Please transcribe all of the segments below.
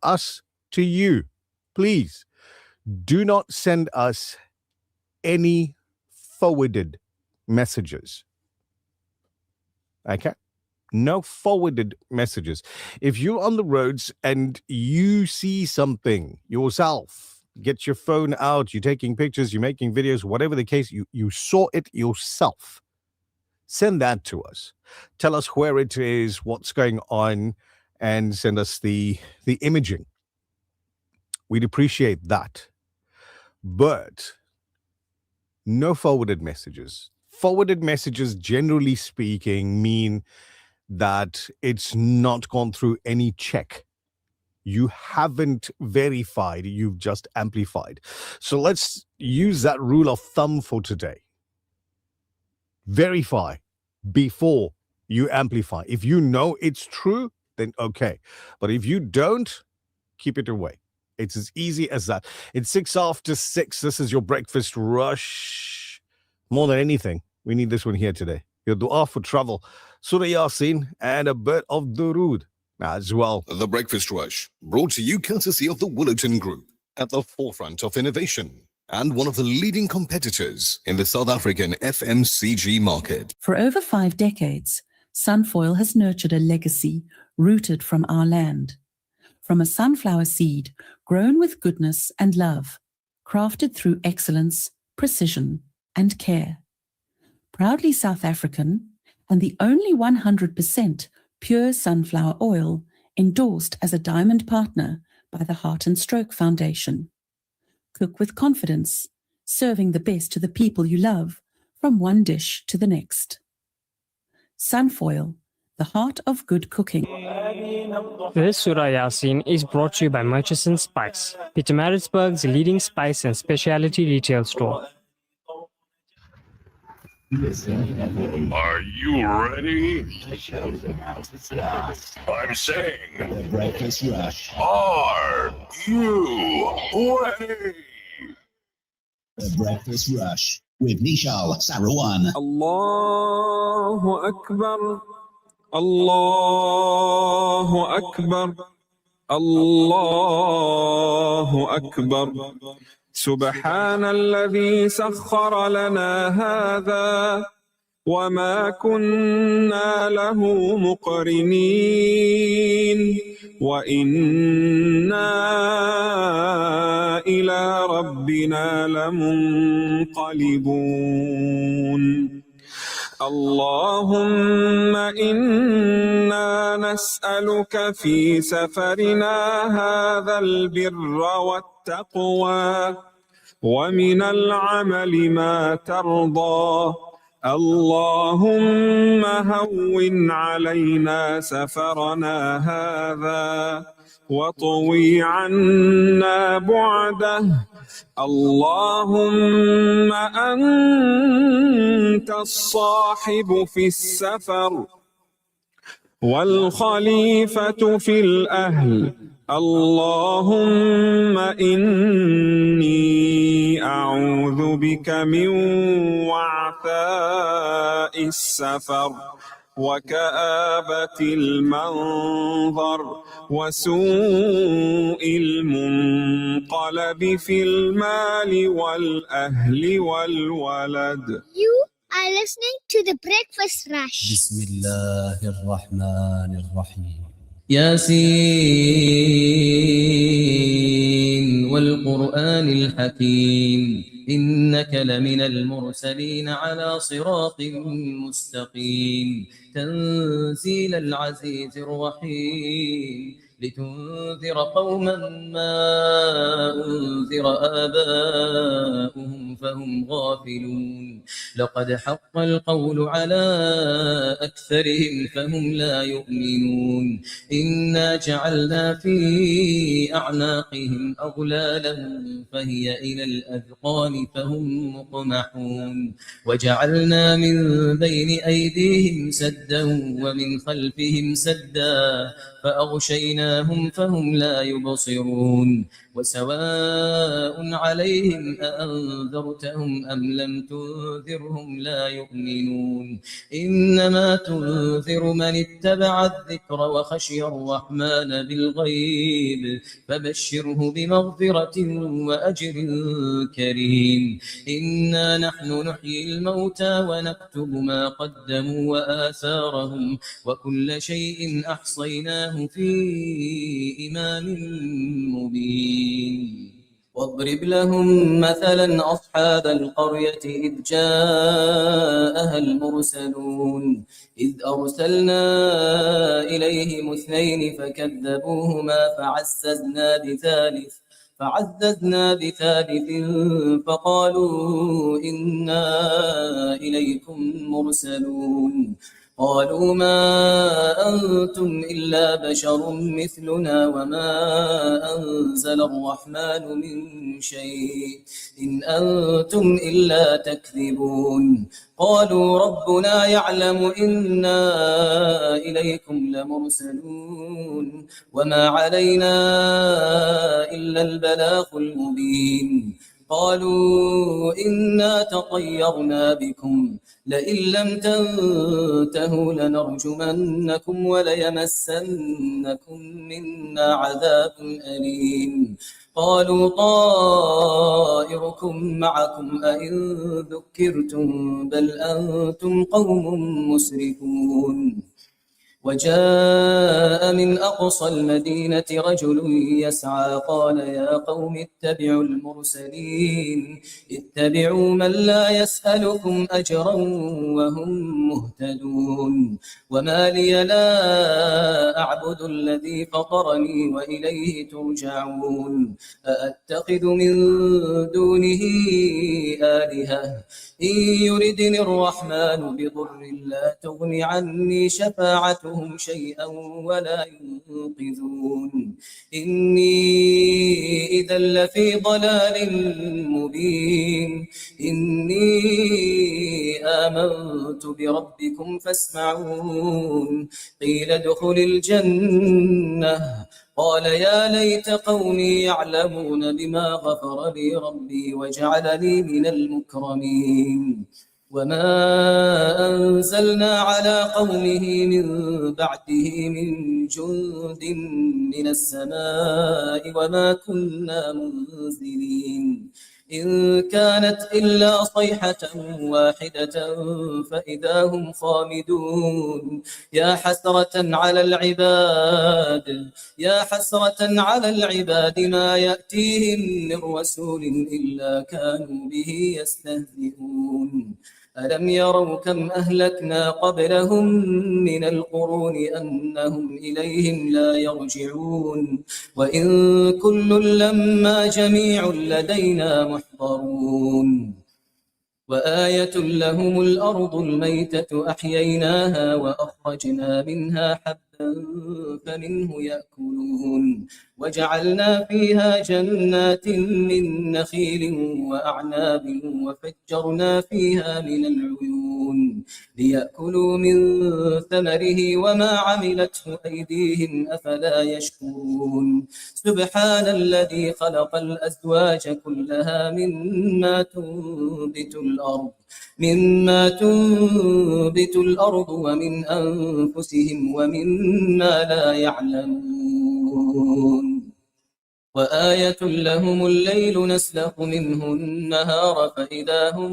us to you, please do not send us any forwarded messages. Okay? No forwarded messages. If you're on the roads and you see something yourself, get your phone out, you're taking pictures, you're making videos, whatever the case, you saw it yourself. Send that to us. Tell us where it is, what's going on, and send us the imaging. We'd appreciate that. But no forwarded messages. Forwarded messages, generally speaking, mean that it's not gone through any check. You haven't verified, you've just amplified. So let's use that rule of thumb for today. Verify before you amplify. If you know it's true, then okay. But if you don't, keep it away. It's as easy as that. It's 6 after 6. This is your breakfast rush. More than anything, we need this one here today. Your dua for travel, Surah Yasin, and a bit of durood as well. The Breakfast Rush, brought to you courtesy of the Willerton Group, at the forefront of innovation and one of the leading competitors in the South African FMCG market. For over 5 decades, Sunfoil has nurtured a legacy rooted from our land. From a sunflower seed grown with goodness and love, crafted through excellence, precision, and care. Proudly South African, and the only 100% pure sunflower oil endorsed as a diamond partner by the Heart and Stroke Foundation. Cook with confidence, serving the best to the people you love, from one dish to the next. Sunfoil, the heart of good cooking. This Surah Yasin is brought to you by Murchison Spice, Pietermaritzburg's leading spice and specialty retail store. Are you ready? I'm saying, The Breakfast Rush. are you ready? The Breakfast Rush with Nichal Sarawan. Allahu Akbar. Allahu Akbar. Allahu Akbar. سبحان الذي سخر لنا هذا وما كنا له مقرنين وإنا إلى ربنا لمنقلبون اللهم إنا نسألك في سفرنا هذا البر والتقوى ومن العمل ما ترضى اللهم هون علينا سفرنا هذا وطوي عنا بعده اللهم أنت الصاحب في السفر والخليفة في الأهل اللهم إني أعوذ بك من وعثاء السفر وكآبة المنظر وسوء المنقلب في المال والأهل والولد. You are listening to the Breakfast Rush. بسم الله الرحمن الرحيم ياسين والقرآن الحكيم إنك لمن المرسلين على صراط مستقيم تنزيل العزيز الرحيم لتنذر قوما ما أنذر آباؤهم فهم غافلون لقد حق القول على أكثرهم فهم لا يؤمنون إنا جعلنا في أعناقهم أغلالا فهي إلى الأذقان فهم مقمحون وجعلنا من بين أيديهم سدا ومن خلفهم سدا فأغشيناهم فهم لا يبصرون وسواء عليهم أأنذرتهم أنذرتهم أم لم تنذرهم لا يؤمنون إنما تنذر من اتبع الذكر وخشي الرحمن بالغيب فبشره بمغفرة وأجر كريم إنا نحن نحيي الموتى ونكتب ما قدموا وآثارهم وكل شيء أحصيناه في إمام مبين واضرب لهم مثلا أصحاب القرية إذ جاءها المرسلون إذ أرسلنا إليهم اثنين فكذبوهما فعززنا بثالث فقالوا إنا إليكم مرسلون قالوا ما أنتم إلا بشر مثلنا وما أنزل الرحمن من شيء إن أنتم إلا تكذبون قالوا ربنا يعلم إنا إليكم لمرسلون وما علينا إلا البلاغ المبين قالوا إنا تطيرنا بكم لئن لم تنتهوا لنرجمنكم وليمسنكم منا عذاب أليم قالوا طائركم معكم أئن ذكرتم بل أنتم قوم مسرفون وجاء من أقصى المدينة رجل يسعى قال يا قوم اتبعوا المرسلين اتبعوا من لا يسألكم أجرا وهم مهتدون وما لي لا أعبد الذي فطرني وإليه ترجعون أأتخذ من دونه آلهة إن يردني الرحمن بضر لا تغن عني شفاعتهم شيئا ولا ينقذون إني إذا لفي ضلال مبين إني آمنت بربكم فاسمعون قيل ادخل الجنة قال يا ليت قومي يعلمون بما غفر لي ربي وجعلني من المكرمين وما أنزلنا على قومه من بعده من جند من السماء وما كنا منزلين إن كانت إلا صيحة واحدة فإذا هم خامدون يا حسرة على العباد ما يأتيهم من رسول إلا كانوا به يستهزئون ألم يروا كم أهلكنا قبلهم من القرون أنهم إليهم لا يرجعون وإن كل لما جميع لدينا محضرون وآية لهم الأرض الميتة أحييناها وأخرجنا منها حبا فمنه يأكلون وجعلنا فيها جنات من نخيل وأعناب وفجرنا فيها من العيون ليأكلوا من ثمره وما عملته أيديهم أفلا يشكرون سبحان الذي خلق الأزواج كلها مما تنبت الأرض ومن أنفسهم ومما لا يعلمون وآية لهم الليل نسلخ منه النهار فإذا هم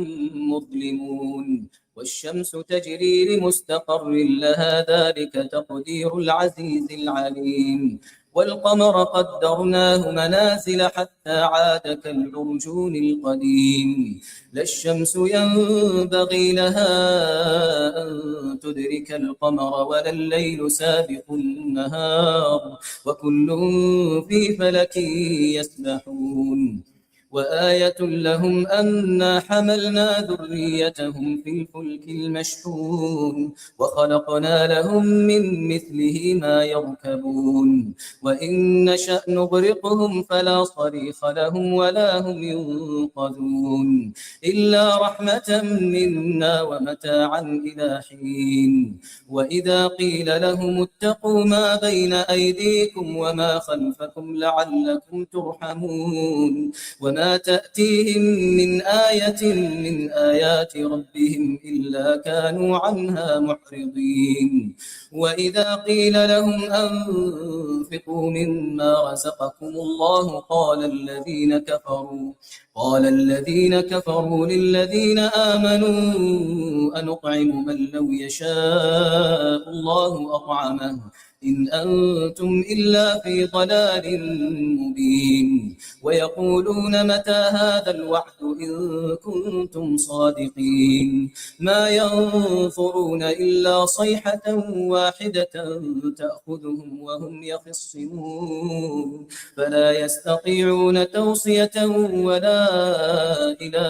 مظلمون والشمس تجري لمستقر لها ذلك تقدير العزيز العليم والقمر قدرناه منازل حتى عاد كالعرجون القديم لا الشمس ينبغي لها أن تدرك القمر ولا الليل سابق النهار وكل في فلك يسبحون وآية لهم أنا حملنا ذريتهم في الفلك المشحون وخلقنا لهم من مثله ما يركبون وإن نشأ نغرقهم فلا صريخ لهم ولا هم ينقذون إلا رحمة منا ومتاعا إلى حين وإذا قيل لهم اتقوا ما بين أيديكم وما خلفكم لعلكم ترحمون وما وما تأتيهم من آية من آيات ربهم إلا كانوا عنها معرضين وإذا قيل لهم أنفقوا مما رزقكم الله قال الذين كفروا للذين آمنوا أنطعم من لو يشاء الله أطعمه إن أنتم إلا في ضلال مبين ويقولون متى هذا الوعد إن كنتم صادقين ما ينظرون إلا صيحة واحدة تأخذهم وهم يخصمون فلا يستطيعون توصية ولا إلى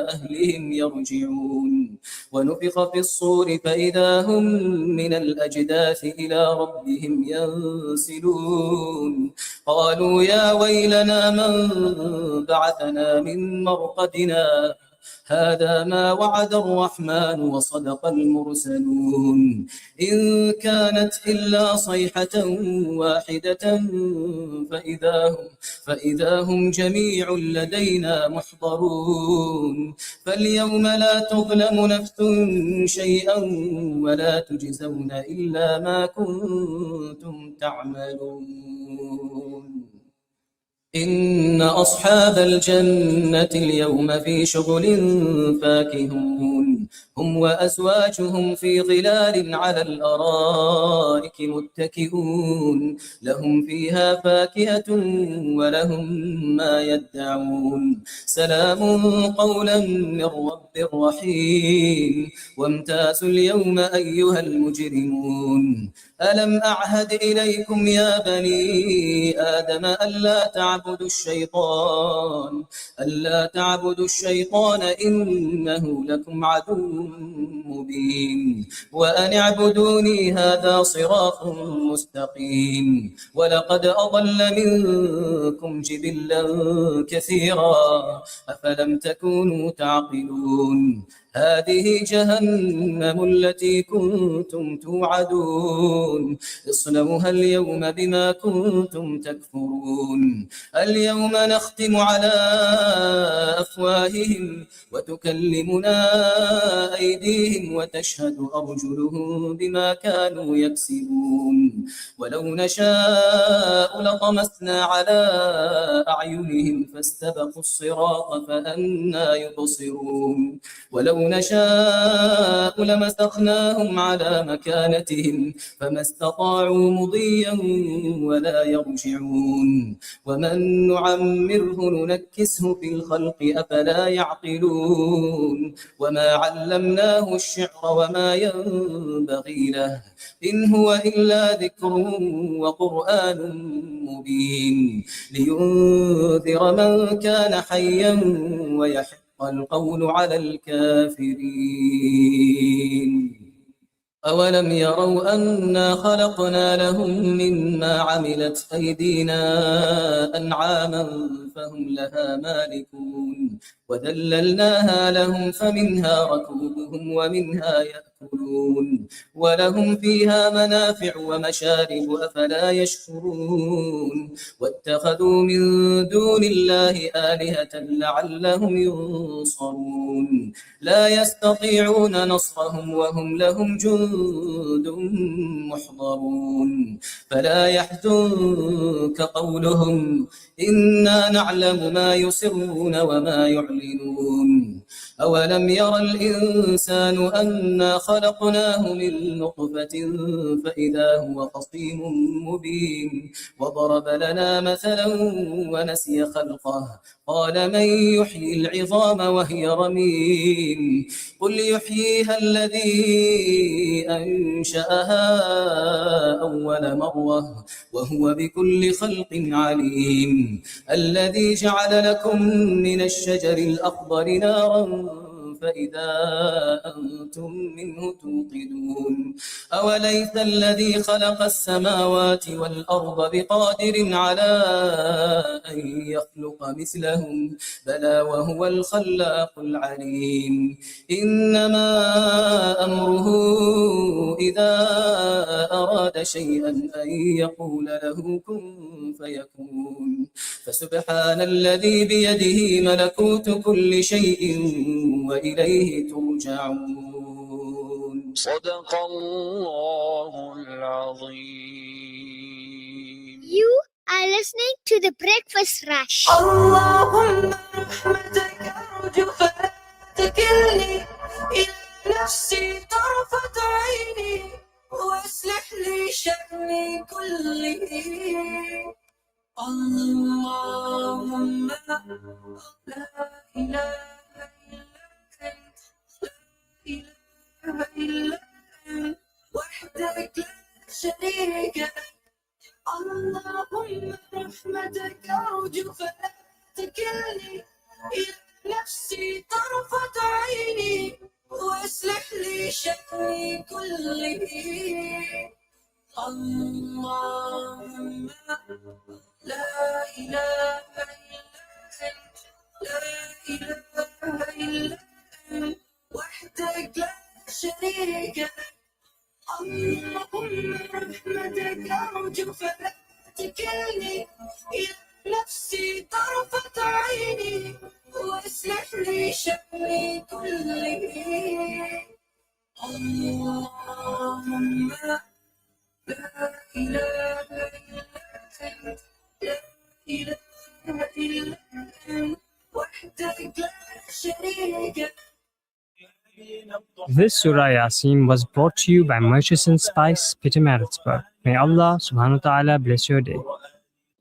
أهلهم يرجعون ونفخ في الصور فإذا هم من الأجداث إلى ربهم ينسلون قالوا يا ويلنا من بعثنا من مرقدنا هذا ما وعد الرحمن وصدق المرسلون إن كانت إلا صيحة واحدة فإذا هم جميع لدينا محضرون فاليوم لا تظلم نفس شيئا ولا تجزون إلا ما كنتم تعملون إن أصحاب الجنة اليوم في شغل فاكهون هم وأزواجهم في ظلال على الأرائك متكئون لهم فيها فاكهة ولهم ما يدعون سلام قولا من رب رحيم وامتازوا اليوم أيها المجرمون ألم أعهد إليكم يا بني آدم ألا تعبدوا الشيطان إنه لكم عدو مبين وأن اعبدوني هذا صراط مستقيم ولقد أضل منكم جبلا كثيرا أفلم تكونوا تعقلون هذه جهنم التي كنتم توعدون اصلوها اليوم بما كنتم تكفرون اليوم نختم على أفواههم وتكلمنا أيديهم وتشهد أرجلهم بما كانوا يكسبون ولو نشاء لطمسنا على أعينهم فاستبقوا الصراط فأنى يبصرون ولو نشاء لمسخناهم على مكانتهم فما استطاعوا مضيا ولا يرجعون ومن نعمره ننكسه في الخلق أفلا يعقلون وما علمناه الشعر وما ينبغي له إن هو إلا ذكر وقرآن مبين لينذر من كان حيا ويحق القول على الكافرين أولم يروا أنا خلقنا لهم مما عملت أيدينا أنعاما فهم لها مالكون وذللناها لهم فمنها ركوبهم ومنها يأكلون ولهم فيها منافع ومشارب أفلا يشكرون واتخذوا من دون الله آلهة لعلهم ينصرون لا يستطيعون نصرهم وهم لهم جند محضرون فلا يحزنك قولهم إنا نعلم ما يسرون وما يعلنون أولم ير الإنسان أنا خلقناه من نطفة فإذا هو خصيم مبين وضرب لنا مثلا ونسي خلقه قال من يحيي العظام وهي رميم قل يحييها الذي أنشأها أول مرة وهو بكل خلق عليم الذي جعل لكم من الشجر الأخضر نارا فإذا أنتم منه توقدون أوليس الذي خلق السماوات والأرض بقادر على أن يخلق مثلهم بلى وهو الخلاق العليم إنما أمره إذا أراد شيئا أن يقول له كن فيكون فسبحان الذي بيده ملكوت كل شيء وإليه ترجعون. صدق الله العظيم. You are listening to the Breakfast Rush. اللهم رحمتك أرجو فلا تكلني إلى نفسي طرفة عيني واصلح لي شأني كله. اللهم لا إله إلا أنت لا إله إلا أنت وحدك لا شريك لك. اللهم رحمتك أرجو فلا تكلني إلى نفسي طرفة عيني واصلح لي شأني كله. اللهم لا إله إلا أنت لا إله إلا أنت وحدك لا شريك لك. اللهم رحمتك أرجو فلا تكلني إلى نفسي طرفة عيني واصلح لي شأني كله. اللهم لا إله إلا أنت لا إله إلا أنت وحدك لا شريك لك. This Surah Yasin was brought to you by Murchison Spice, Pietermaritzburg. May Allah subhanahu wa ta'ala bless your day.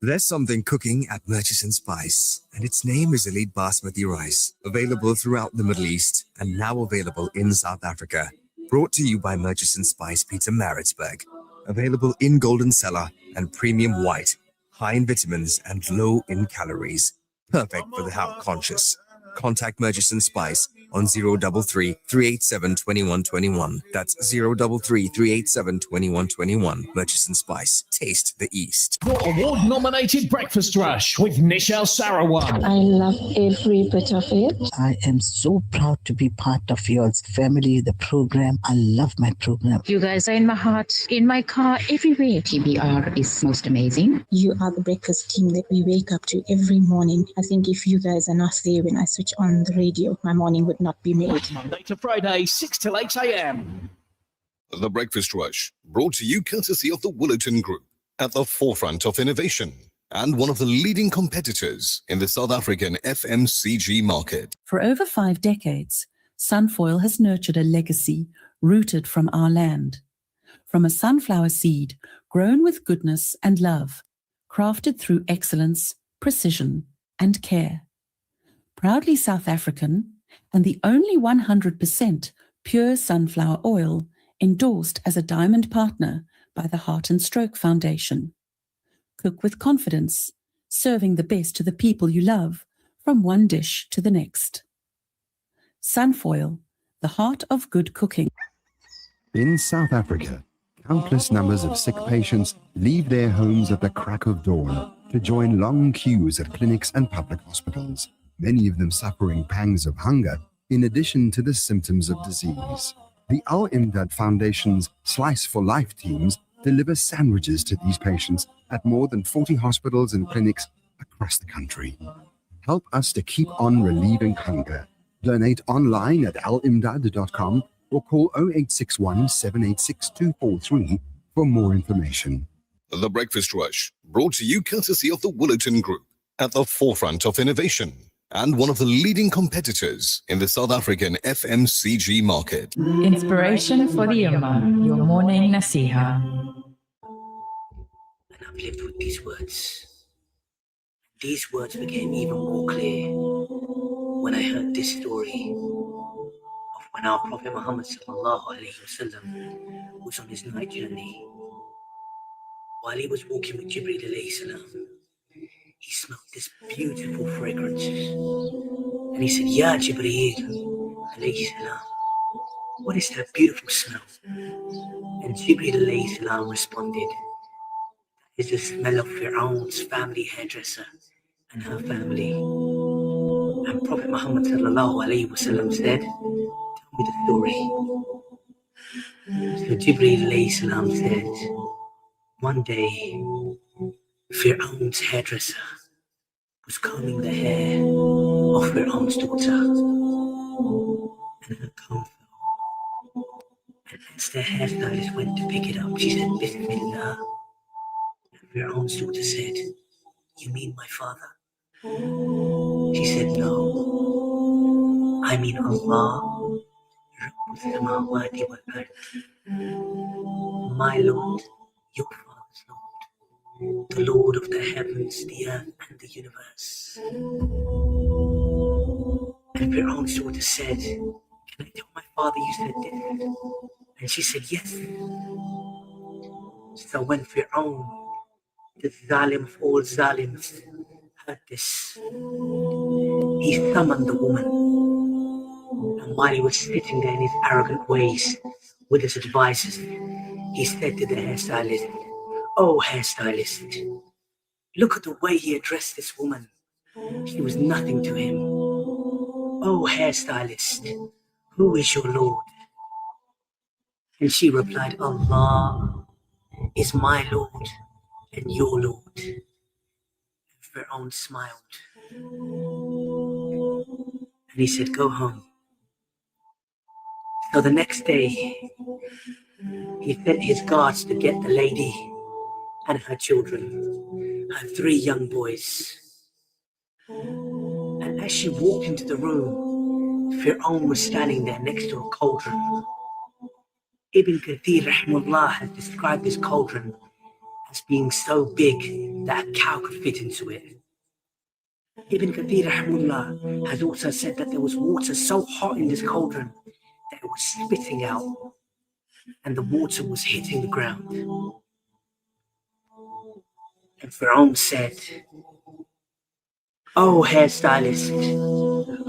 There's something cooking at Murchison Spice, and its name is Elite Basmati Rice, available throughout the Middle East and now available in South Africa. Brought to you by Murchison Spice, Pietermaritzburg. Available in Golden Cellar and Premium White, high in vitamins and low in calories. Perfect for the health conscious. Contact Murchison Spice on 033 387 2121. That's 033 387 2121. Murchison Spice. Taste the East. The award-nominated Breakfast Rush with Nichal Sarawan. I love every bit of it. I am so proud to be part of your family, the program. I love my program. You guys are in my heart, in my car, everywhere. TBR is most amazing. You are the breakfast team that we wake up to every morning. I think if you guys are not there when I switch on the radio, my morning would not be made. Monday to Friday, 6 till 8 a.m. The Breakfast Rush, brought to you courtesy of the Willerton Group, at the forefront of innovation and one of the leading competitors in the South African FMCG market. For over 5 decades, Sunfoil has nurtured a legacy rooted from our land. From a sunflower seed grown with goodness and love, crafted through excellence, precision, and care. Proudly South African, and the only 100% pure sunflower oil endorsed as a diamond partner by the Heart and Stroke Foundation. Cook with confidence, serving the best to the people you love, from one dish to the next. Sunfoil, the heart of good cooking. In South Africa, countless numbers of sick patients leave their homes at the crack of dawn to join long queues at clinics and public hospitals, many of them suffering pangs of hunger in addition to the symptoms of disease. The Al Imdad Foundation's Slice for Life teams deliver sandwiches to these patients at more than 40 hospitals and clinics across the country. Help us to keep on relieving hunger. Donate online at alimdad.com or call 0861 786 243 for more information. The Breakfast Rush, brought to you courtesy of the Willerton Group, at the forefront of innovation and one of the leading competitors in the South African FMCG market. Inspiration for the Ummah, your morning Nasiha. And I've lived with these words. These words became even more clear when I heard this story of when our Prophet Muhammad ﷺ was on his night journey. While he was walking with Jibreel alayhi salam, he smelled this beautiful fragrance. And he said, Ya Jibreel alayhi salam, what is that beautiful smell? And Jibreel alayhi salam responded, it's the smell of Fir'aun's family hairdresser and her family. And Prophet Muhammad said, tell me the story. So Jibreel alayhi salam said, one day Fir'aun's hairdresser was combing the hair of Fir'aun's daughter, and her comb fell. And as the hairstylist went to pick it up, she said, Bismillah. And Fir'aun's daughter said, you mean my father? She said, no, I mean Allah, Rabbul Samawati wal Ard, my Lord, your father's Lord, the Lord of the heavens, the earth, and the universe. And Fir'aun's daughter said, can I tell my father you said this? And she said, yes. So when Fir'aun, the Zalim of all Zalims, heard this, he summoned the woman. And while he was sitting there in his arrogant ways with his advisors, he said to the hairstylist, oh hairstylist, look at the way he addressed this woman. She was nothing to him. Oh hairstylist, who is your Lord? And she replied, Allah is my Lord and your Lord. And Fir'aun smiled. And he said, go home. So the next day, he sent his guards to get the lady and her children, her 3 young boys. And as she walked into the room, Fir'aun was standing there next to a cauldron. Ibn Kathir rahimahullah has described this cauldron as being so big that a cow could fit into it. Ibn Kathir rahimahullah has also said that there was water so hot in this cauldron that it was spitting out and the water was hitting the ground. And Fir'aun said, oh hairstylist,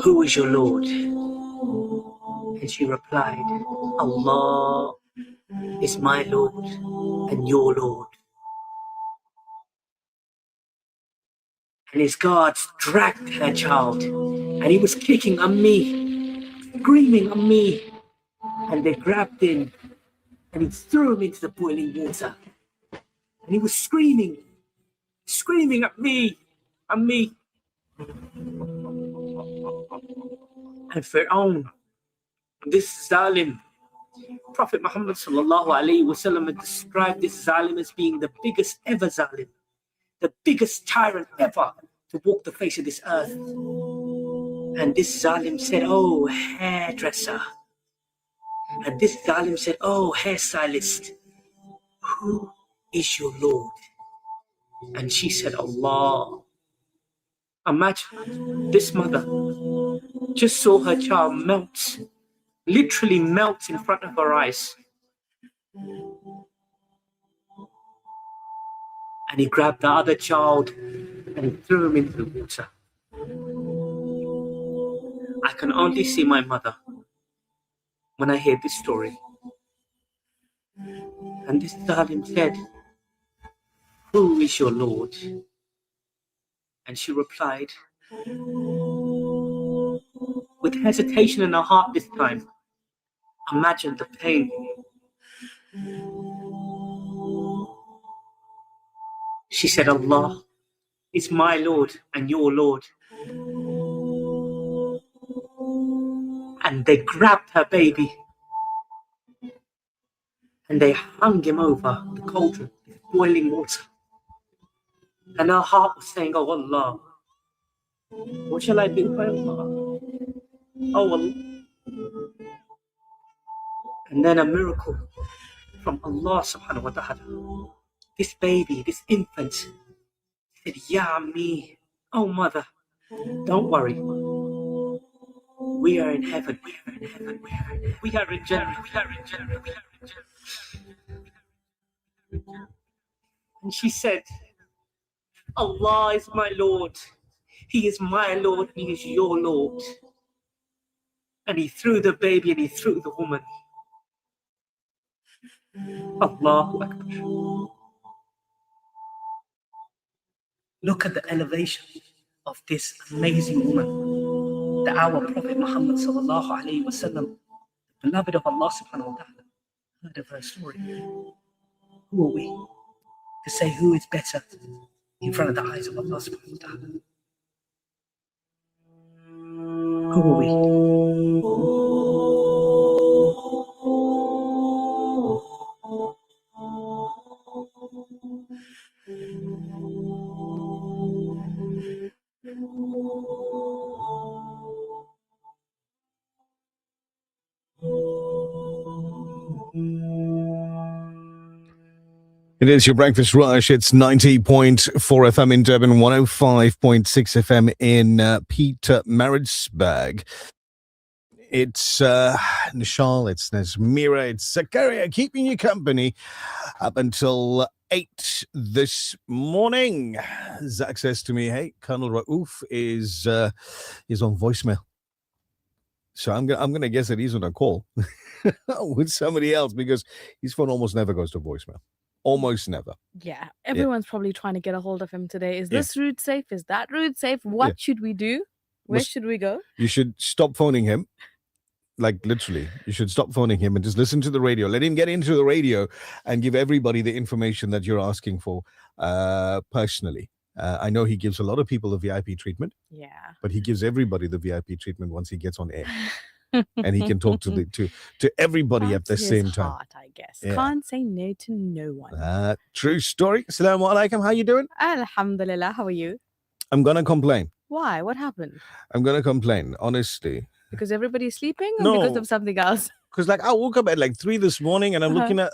who is your Lord? And she replied, Allah is my Lord and your Lord. And his guards dragged her child, and he was kicking on me, screaming on me. And they grabbed him, and he threw him into the boiling water. And he was screaming at me, on me. And Fir'aun, this Zalim, Prophet Muhammad sallallahu alayhi wasallam had described this Zalim as being the biggest ever Zalim, the biggest tyrant ever to walk the face of this earth. And this Zalim said, oh hairdresser. And this Zalim said, oh hairstylist, who is your Lord? And she said, Allah. Imagine this mother just saw her child melt, literally melt in front of her eyes. And he grabbed the other child and he threw him into the water. I can only see my mother when I hear this story. And this Zalim said, who is your Lord? And she replied, with hesitation in her heart this time, imagine the pain. She said, Allah is my Lord and your Lord. And they grabbed her baby and they hung him over the cauldron with boiling water. And her heart was saying, oh Allah, what shall I do for Allah? Oh Allah. And then a miracle from Allah subhanahu wa ta'ala. This baby, this infant said, Ya Ammi, oh mother, don't worry. We are in heaven, we are in heaven, we are in Jannah, we are in Jannah, we are in Jannah. And she said, Allah is my Lord. He is my Lord, He is your Lord. And he threw the baby and he threw the woman. Allahu Akbar. Look at the elevation of this amazing woman, the our Prophet Muhammad sallallahu alayhi wa sallam, the beloved of Allah subhanahu wa ta'ala, heard of her story. Who are we to say who is better in front of the eyes of Allah subhanahu wa ta'ala? Who are we? It is your breakfast rush. It's 90.4 FM in Durban, 105.6 FM in Pietermaritzburg. It's Nichal, it's Nazmeera, it's Zakaria keeping you company up until 8 this morning. Zach says to me, hey, Colonel Raouf is on voicemail. So I'm gonna guess that he's on a call with somebody else because his phone almost never goes to voicemail. Almost never. Yeah, everyone's probably trying to get a hold of him today. Is this route safe? Is that route safe? What should we do? Where should we go? You should stop phoning him. Like literally, you should stop phoning him and just listen to the radio. Let him get into the radio and give everybody the information that you're asking for personally. I know he gives a lot of people the VIP treatment. Yeah. But he gives everybody the VIP treatment once he gets on air. And he can talk to everybody at the same time. Heart, I guess. Yeah. Can't say no to no one. True story. Assalamu alaikum. How you doing? Alhamdulillah. How are you? I'm going to complain. Why? What happened? I'm going to complain, honestly. Because everybody's sleeping or because of something else? Because I woke up at 3 this morning and I'm looking at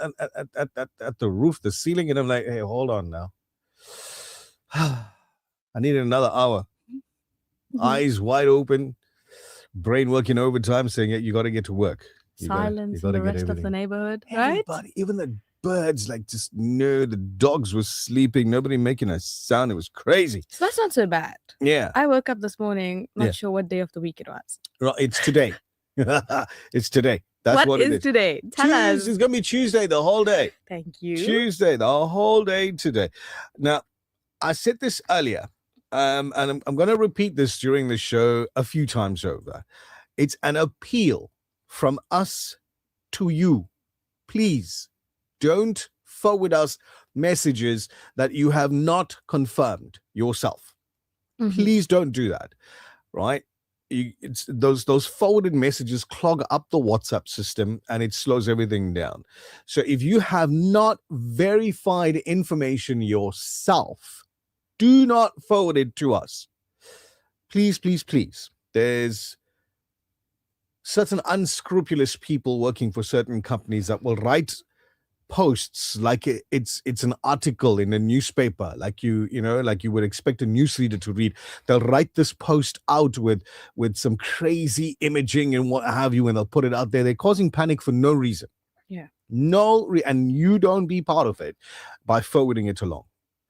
the roof, the ceiling, and I'm like, hey, hold on now. I needed another hour. Eyes wide open. Brain working overtime, saying, you got to get to work. Silence in the rest of the neighborhood, right? Even the birds, just no, the dogs were sleeping, nobody making a sound. It was crazy. So that's not so bad. Yeah. I woke up this morning, not sure what day of the week it was. Right, it's today. It's today. That's what it is. Today? Tell us. It's going to be Tuesday the whole day. Thank you. Tuesday, the whole day today. Now, I said this earlier. And I'm going to repeat this during the show a few times over. It's an appeal from us to you. Please don't forward us messages that you have not confirmed yourself. Mm-hmm. Please don't do that, right? It's those forwarded messages clog up the WhatsApp system and it slows everything down. So if you have not verified information yourself, do not forward it to us. Please, please, please. There's certain unscrupulous people working for certain companies that will write posts like it's an article in a newspaper, like you would expect a newsreader to read. They'll write this post out with some crazy imaging and what have you, and they'll put it out there. They're causing panic for no reason. Yeah. And you don't be part of it by forwarding it along.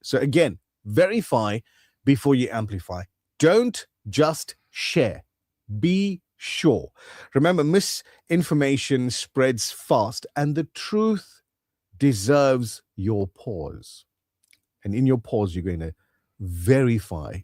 So again, verify before you amplify. Don't just share. Be sure. Remember, misinformation spreads fast and the truth deserves your pause. And in your pause, you're going to verify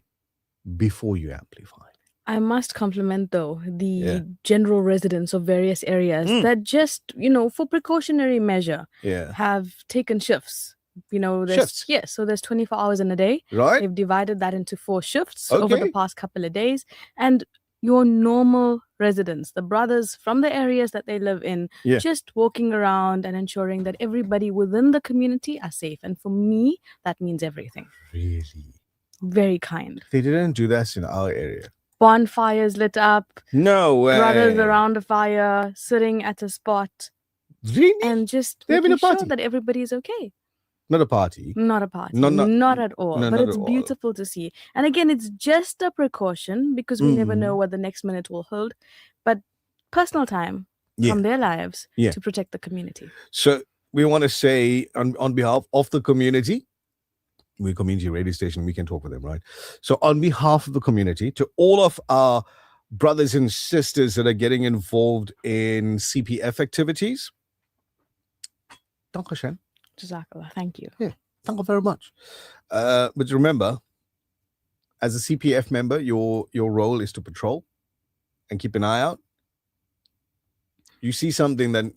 before you amplify. I must compliment, though, the general residents of various areas that just, for precautionary measure, have taken shifts. Shifts. Yes, so there's 24 hours in a day. Right. They've divided that into 4 shifts over the past couple of days. And your normal residents, the brothers from the areas that they live in, just walking around and ensuring that everybody within the community are safe. And for me, that means everything. Really? Very kind. They didn't do that in our area. Bonfires lit up. No way. Brothers around a fire, sitting at a spot. Really? And just making sure that everybody is okay. Not a party. Not a party. Not at all. But it's beautiful to see. And again, it's just a precaution because we never know what the next minute will hold. But personal time from their lives to protect the community. So we want to say on behalf of the community, we're a community radio station, we can talk with them, right? So on behalf of the community, to all of our brothers and sisters that are getting involved in CPF activities, Dankeschön. Jazakallah, thank you. Yeah, thank you very much. But remember, as a CPF member, your role is to patrol and keep an eye out. You see something that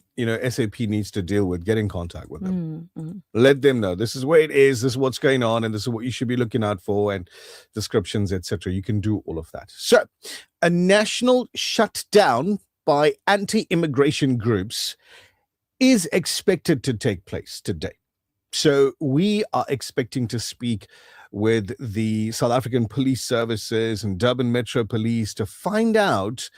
SAP needs to deal with, get in contact with them. Let them know this is where it is, this is what's going on, and this is what you should be looking out for, and descriptions, etc. You can do all of that. So a national shutdown by anti-immigration groups is expected to take place today. So we are expecting to speak with the South African Police Services and Durban Metro Police to find out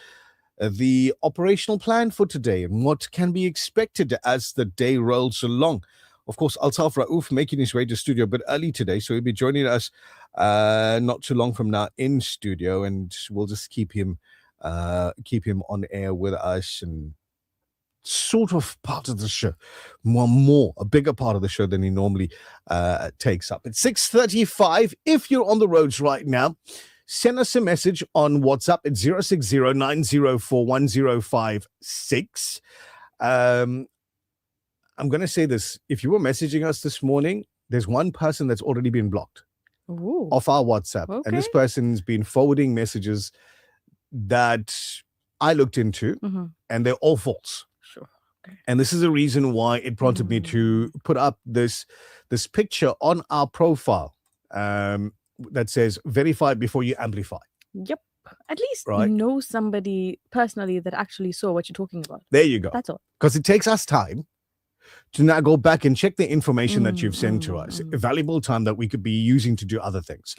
the operational plan for today and what can be expected as the day rolls along. Of course, Altaf Raouf making his way to studio a bit early today, so he'll be joining us not too long from now in studio, and we'll just keep him on air with us and sort of part of the show, a bigger part of the show than he normally takes up. It's 6:35. If you're on the roads right now, send us a message on WhatsApp at 060-904-1056. I'm going to say this. If you were messaging us this morning, there's one person that's already been blocked off our WhatsApp. Okay. And this person's been forwarding messages that I looked into, and they're all false. Sure. Okay. And this is the reason why it prompted me to put up this picture on our profile that says, verify before you amplify. Yep. At least Right. know somebody personally that actually saw what you're talking about. There you go. That's all. Because it takes us time to now go back and check the information that you've sent to us. A valuable time that we could be using to do other things.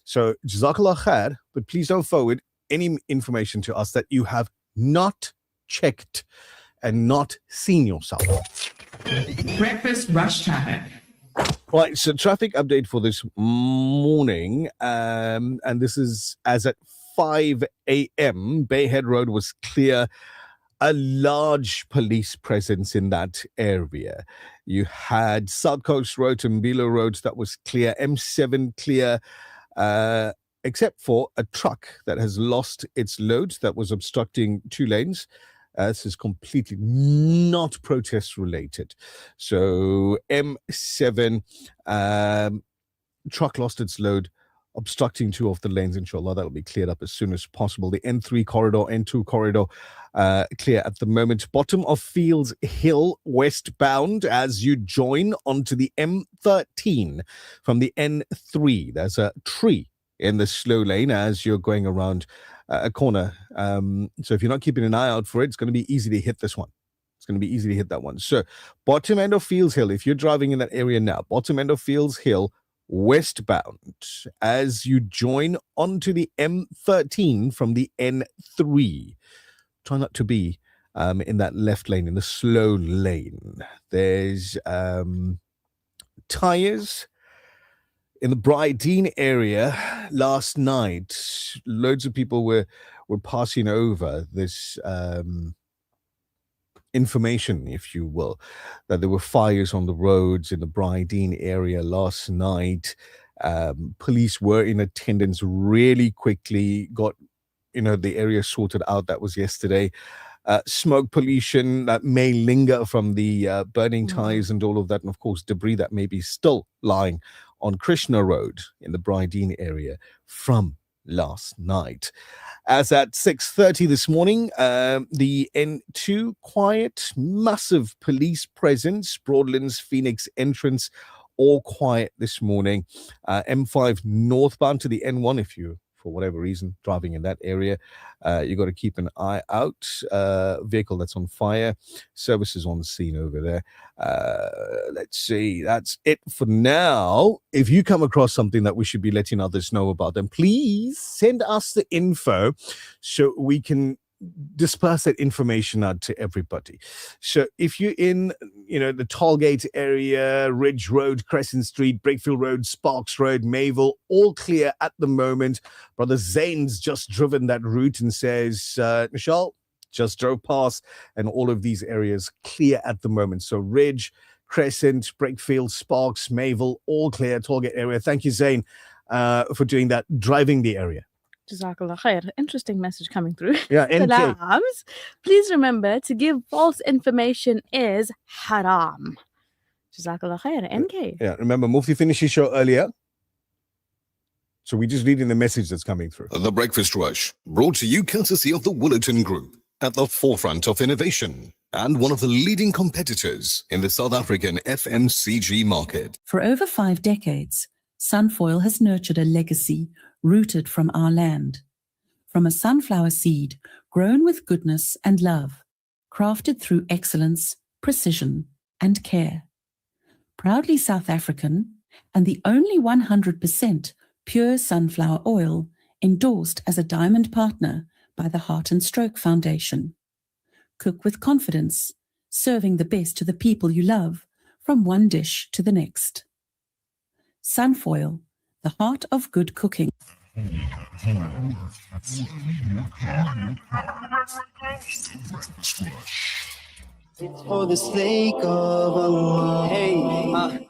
So, Jazakallah khair, but please don't forward any information to us that you have not checked and not seen yourself. Breakfast rush traffic. Right, so traffic update for this morning, and this is as at 5 a.m. Bayhead Road was clear. A large police presence in that area. You had South Coast Road and Mbilo Road that was clear, M7 clear, except for a truck that has lost its load that was obstructing two lanes. This is completely not protest related. So M7 truck lost its load, obstructing two of the lanes. Inshallah, that'll be cleared up as soon as possible. The N3 corridor, N2 corridor, clear at the moment. Bottom of Fields Hill westbound as you join onto the M13 from the N3. There's a tree in the slow lane as you're going around a corner. So if you're not keeping an eye out for it, it's going to be easy to hit this one. It's going to be easy to hit that one. So bottom end of Fields Hill, if you're driving in that area now, bottom end of Fields Hill, westbound as you join onto the M13 from the N3. Try not to be in that left lane, in the slow lane. There's tires in the Brydene area last night. Loads of people were passing over this information, if you will, that there were fires on the roads in the Brydene area last night. Police were in attendance really quickly, got the area sorted out. That was yesterday. Smoke pollution that may linger from the burning tires and all of that, and of course debris that may be still lying on Krishna Road in the Brydene area from last night. As at 6:30 this morning, the N2 quiet, massive police presence, Broadlands Phoenix entrance, all quiet this morning. M5 northbound to the N1, if you, for whatever reason, driving in that area, you got to keep an eye out. Vehicle that's on fire, services on the scene over there. Let's see, that's it for now. If you come across something that we should be letting others know about, then please send us the info so we can disperse that information out to everybody. So if you're in, the Tollgate area, Ridge Road, Crescent Street, Breakfield Road, Sparks Road, Mayville, all clear at the moment. Brother Zane's just driven that route and says, Nichal, just drove past, and all of these areas clear at the moment. So Ridge, Crescent, Breakfield, Sparks, Mayville, all clear, Tollgate area. Thank you, Zane, for doing that, driving the area. Jazakallah khair. Interesting message coming through. Yeah, NK. Salams. Please remember to give false information is haram. Jazakallah khair. NK. Yeah, remember, Mufti finished his show earlier. So we're just reading the message that's coming through. The Breakfast Rush, brought to you courtesy of the Willerton Group, at the forefront of innovation and one of the leading competitors in the South African FMCG market. For over 5 decades, Sunfoil has nurtured a legacy rooted from our land. from a sunflower seed grown with goodness and love, crafted through excellence, precision, and care. Proudly South African and the only 100% pure sunflower oil endorsed as a diamond partner by the Heart and Stroke Foundation. Cook with confidence, serving the best to the people you love, from one dish to the next. Sunfoil, the heart of good cooking. For the sake of Allah. Hey,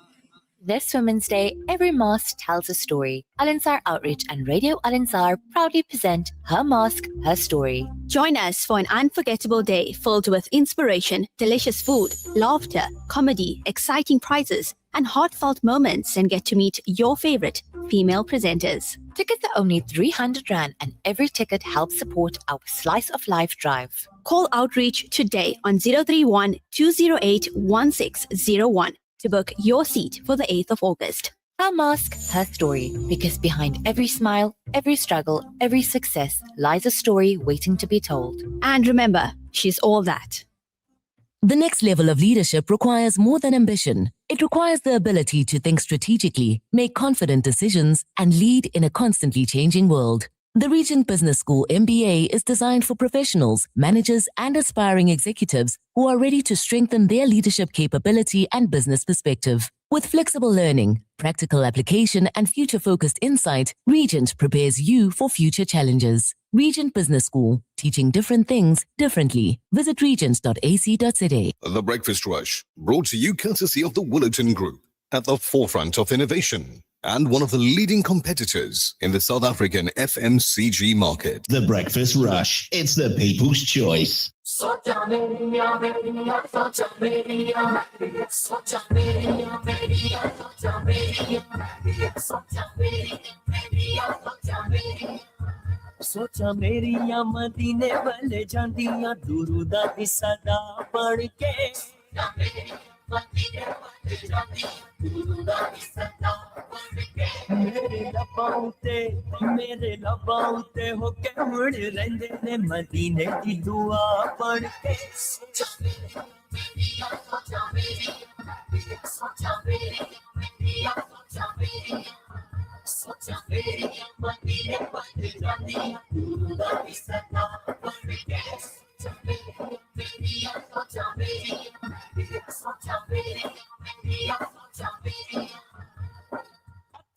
This Women's Day, every mosque tells a story. Al Ansar Outreach and Radio Al Ansar proudly present Her Mosque, Her Story. Join us for an unforgettable day filled with inspiration, delicious food, laughter, comedy, exciting prizes, and heartfelt moments, and get to meet your favorite female presenters. Tickets are only 300 Rand and every ticket helps support our Slice of Life drive. Call Outreach today on 031 208 1601 to book your seat for the 8th of August. Her Mosque, Her Story, because behind every smile, every struggle, every success lies a story waiting to be told. And remember, she's all that. The next level of leadership requires more than ambition. It requires the ability to think strategically, make confident decisions, and lead in a constantly changing world. The Regent Business School MBA is designed for professionals, managers, and aspiring executives who are ready to strengthen their leadership capability and business perspective. With flexible learning, practical application, and future-focused insight, Regent prepares you for future challenges. Regent Business School, teaching different things differently. Visit regents.ac.za. The Breakfast Rush, brought to you courtesy of the Willerton Group, at the forefront of innovation and one of the leading competitors in the South African FMCG market. The Breakfast Rush. It's the people's choice. सोचा मेरिया मदीने वाले जांदियां दुरूदा दी सदा पढ़ के मेरे लबां ते होके मुड़ रहिंदे ने मदीने दी दुआ पढ़ के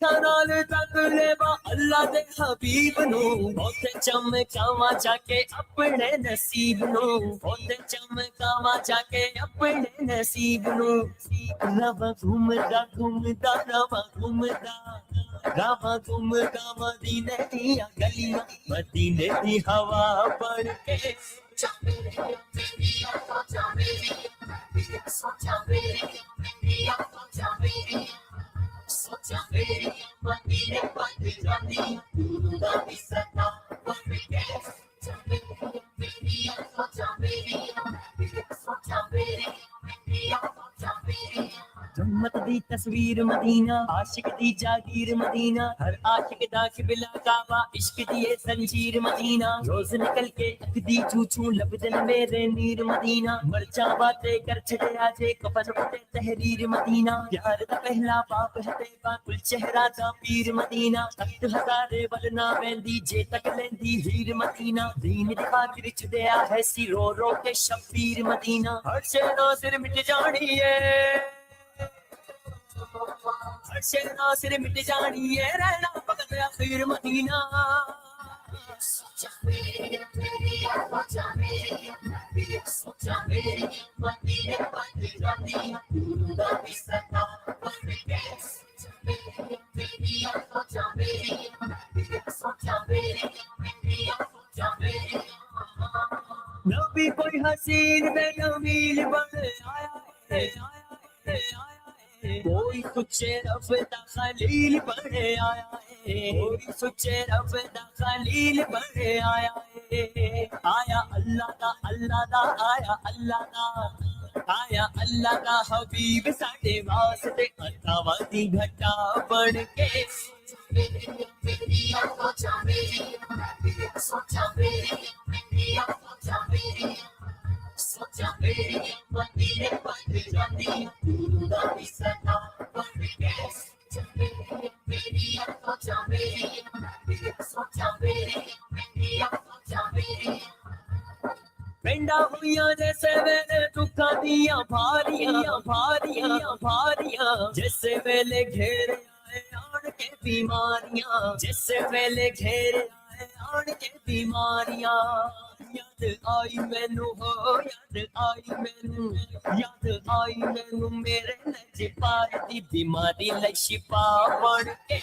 नाल तकले बा अल्लाह दे हबीब नु बहुते चमकावा जाके अपने नसीब नु बहुते चमकावा जाके अपने नसीब नु रवा घूमदा घूमदा रवा घूमदा मदीने दी गलियां मदीने दी हवा पड़ के जन्नत दी तस्वीर मदीना आशिक दी जागीर मदीना हर आशिक दा किबला काबा इश्क दी ये जंजीर मदीना रोज निकल के अखदी चूचू लबदन मेरे नीर मदीना मरचा बातें कर छड़े आजे कफन उते तहरीर मदीना प्यार दा पहला बाप है तेरा कुल चेहरा दा पीर मदीना तख्त हजारे बलना वेंदी जे तक लेंदी हीर मदीना दीन दी खातिर छड़या है सी रो रो के शबीर मदीना हर शेरा सिर मिट जानी है शहना सिर मिट जानी है रहना भगत आखिर मदीना नबी कोई हसीन बेनमील बन आया है कोई सुचे रब दा खलील बने आया है कोई सुचे रब दा खलील बने आया है आया अल्लाह दा आया अल्लाह दा हबीब साडे वास्ते अथावां दी घटा बन के ਪਿੰਡਾਂ ਹੋਈਆਂ ਜੈਸੇ ਵੇਲੇ ਦੁੱਖਾਂ ਦੀਆਂ ਭਾਰੀਆਂ ਭਾਰੀਆਂ ਭਾਰੀਆਂ ਜਿਸੇ ਵੇਲੇ ਘੇਰ ਆਏ ਆਣ ਕੇ ਬਿਮਾਰੀਆਂ ਜਿਸੇ ਵੇਲੇ ਘੇਰ ਆਏ ਆਣ ਕੇ ਬਿਮਾਰੀਆਂ ਯਾਦ ਆਈ ਮੈਨੂੰ ਹੋ ਯਾਦ ਆਈ ਮੈਨੂੰ ਮੇਰੇ ਨਜਿਬਾਰ ਦੀ ਬਿਮਾਰੀ ਲਈ ਸ਼ਿਫਾ ਬਣ ਕੇ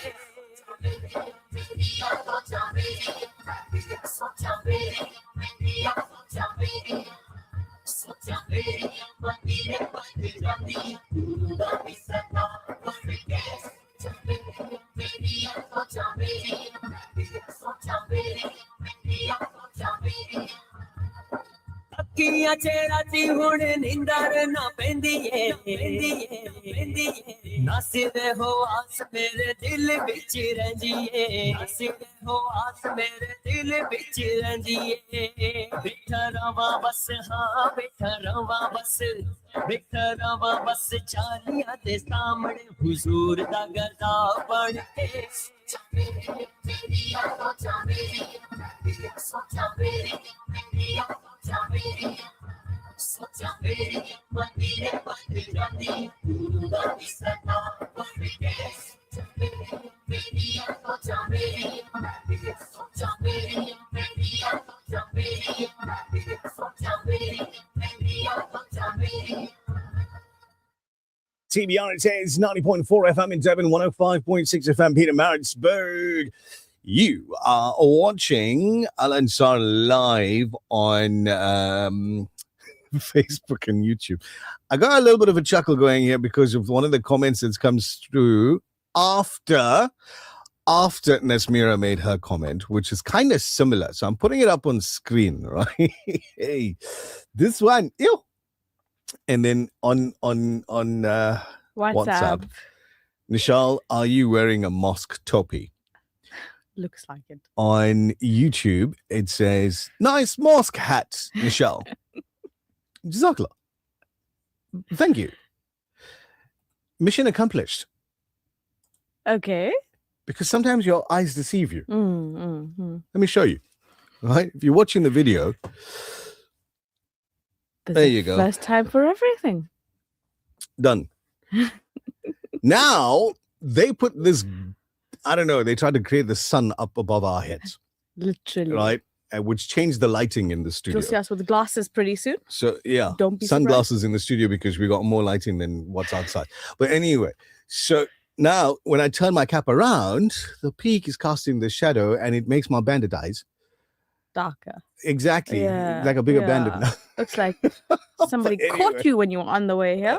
ਅੱਖੀਆਂ ਚ ਰਾਤੀ ਹੁਣ ਨਿੰਦਰ ਨਾ ਪੈਂਦੀ ਏ ਨਾ ਸਿਰੇ ਹੋ ਆਸ ਮੇਰੇ ਦਿਲ ਵਿੱਚ ਰਹਿੰਦੀ ਏ ਨਾ ਸਿਰੇ ਹੋ ਆਸ ਮੇਰੇ ਦਿਲ ਵਿੱਚ ਰਹਿੰਦੀ ਏ ਬੈਠਾ ਰਵਾਂ ਬਸ ਹਾਂ ਬੈਠਾ ਰਵਾਂ ਬਸ ਚਾਲੀਆਂ ਦੇ ਸਾਹਮਣੇ ਹੁਜ਼ੂਰ ਦਾ ਗਦਾ ਬਣ ਕੇ TBR, it says 90.4 FM in Durban, 105.6 FM, Peter Maritzburg. You are watching Al-Ansar live on Facebook and YouTube. I got a little bit of a chuckle going here because of one of the comments that comes through after Nazmeera made her comment, which is kind of similar. So I'm putting it up on screen, right? Hey, this one, ew. And then on WhatsApp, Nichal, are you wearing a mosque topi? Looks like it. On YouTube, it says, nice mosque hat, Nichal. Jazakallah. Thank you. Mission accomplished. Okay. Because sometimes your eyes deceive you. Let me show you. Right? If you're watching the video, there you go. First time for everything. Done. Now, they put this, I don't know, they tried to create the sun up above our heads. Literally. Right? Which changed the lighting in the studio. You'll see us with glasses pretty soon. So, yeah. Don't be sunglasses in the studio because we got more lighting than what's outside. But anyway, so now when I turn my cap around, the peak is casting the shadow and it makes my bandit eyes darker. Exactly. Like a bigger bandit now. Looks like somebody caught you when you were on the way here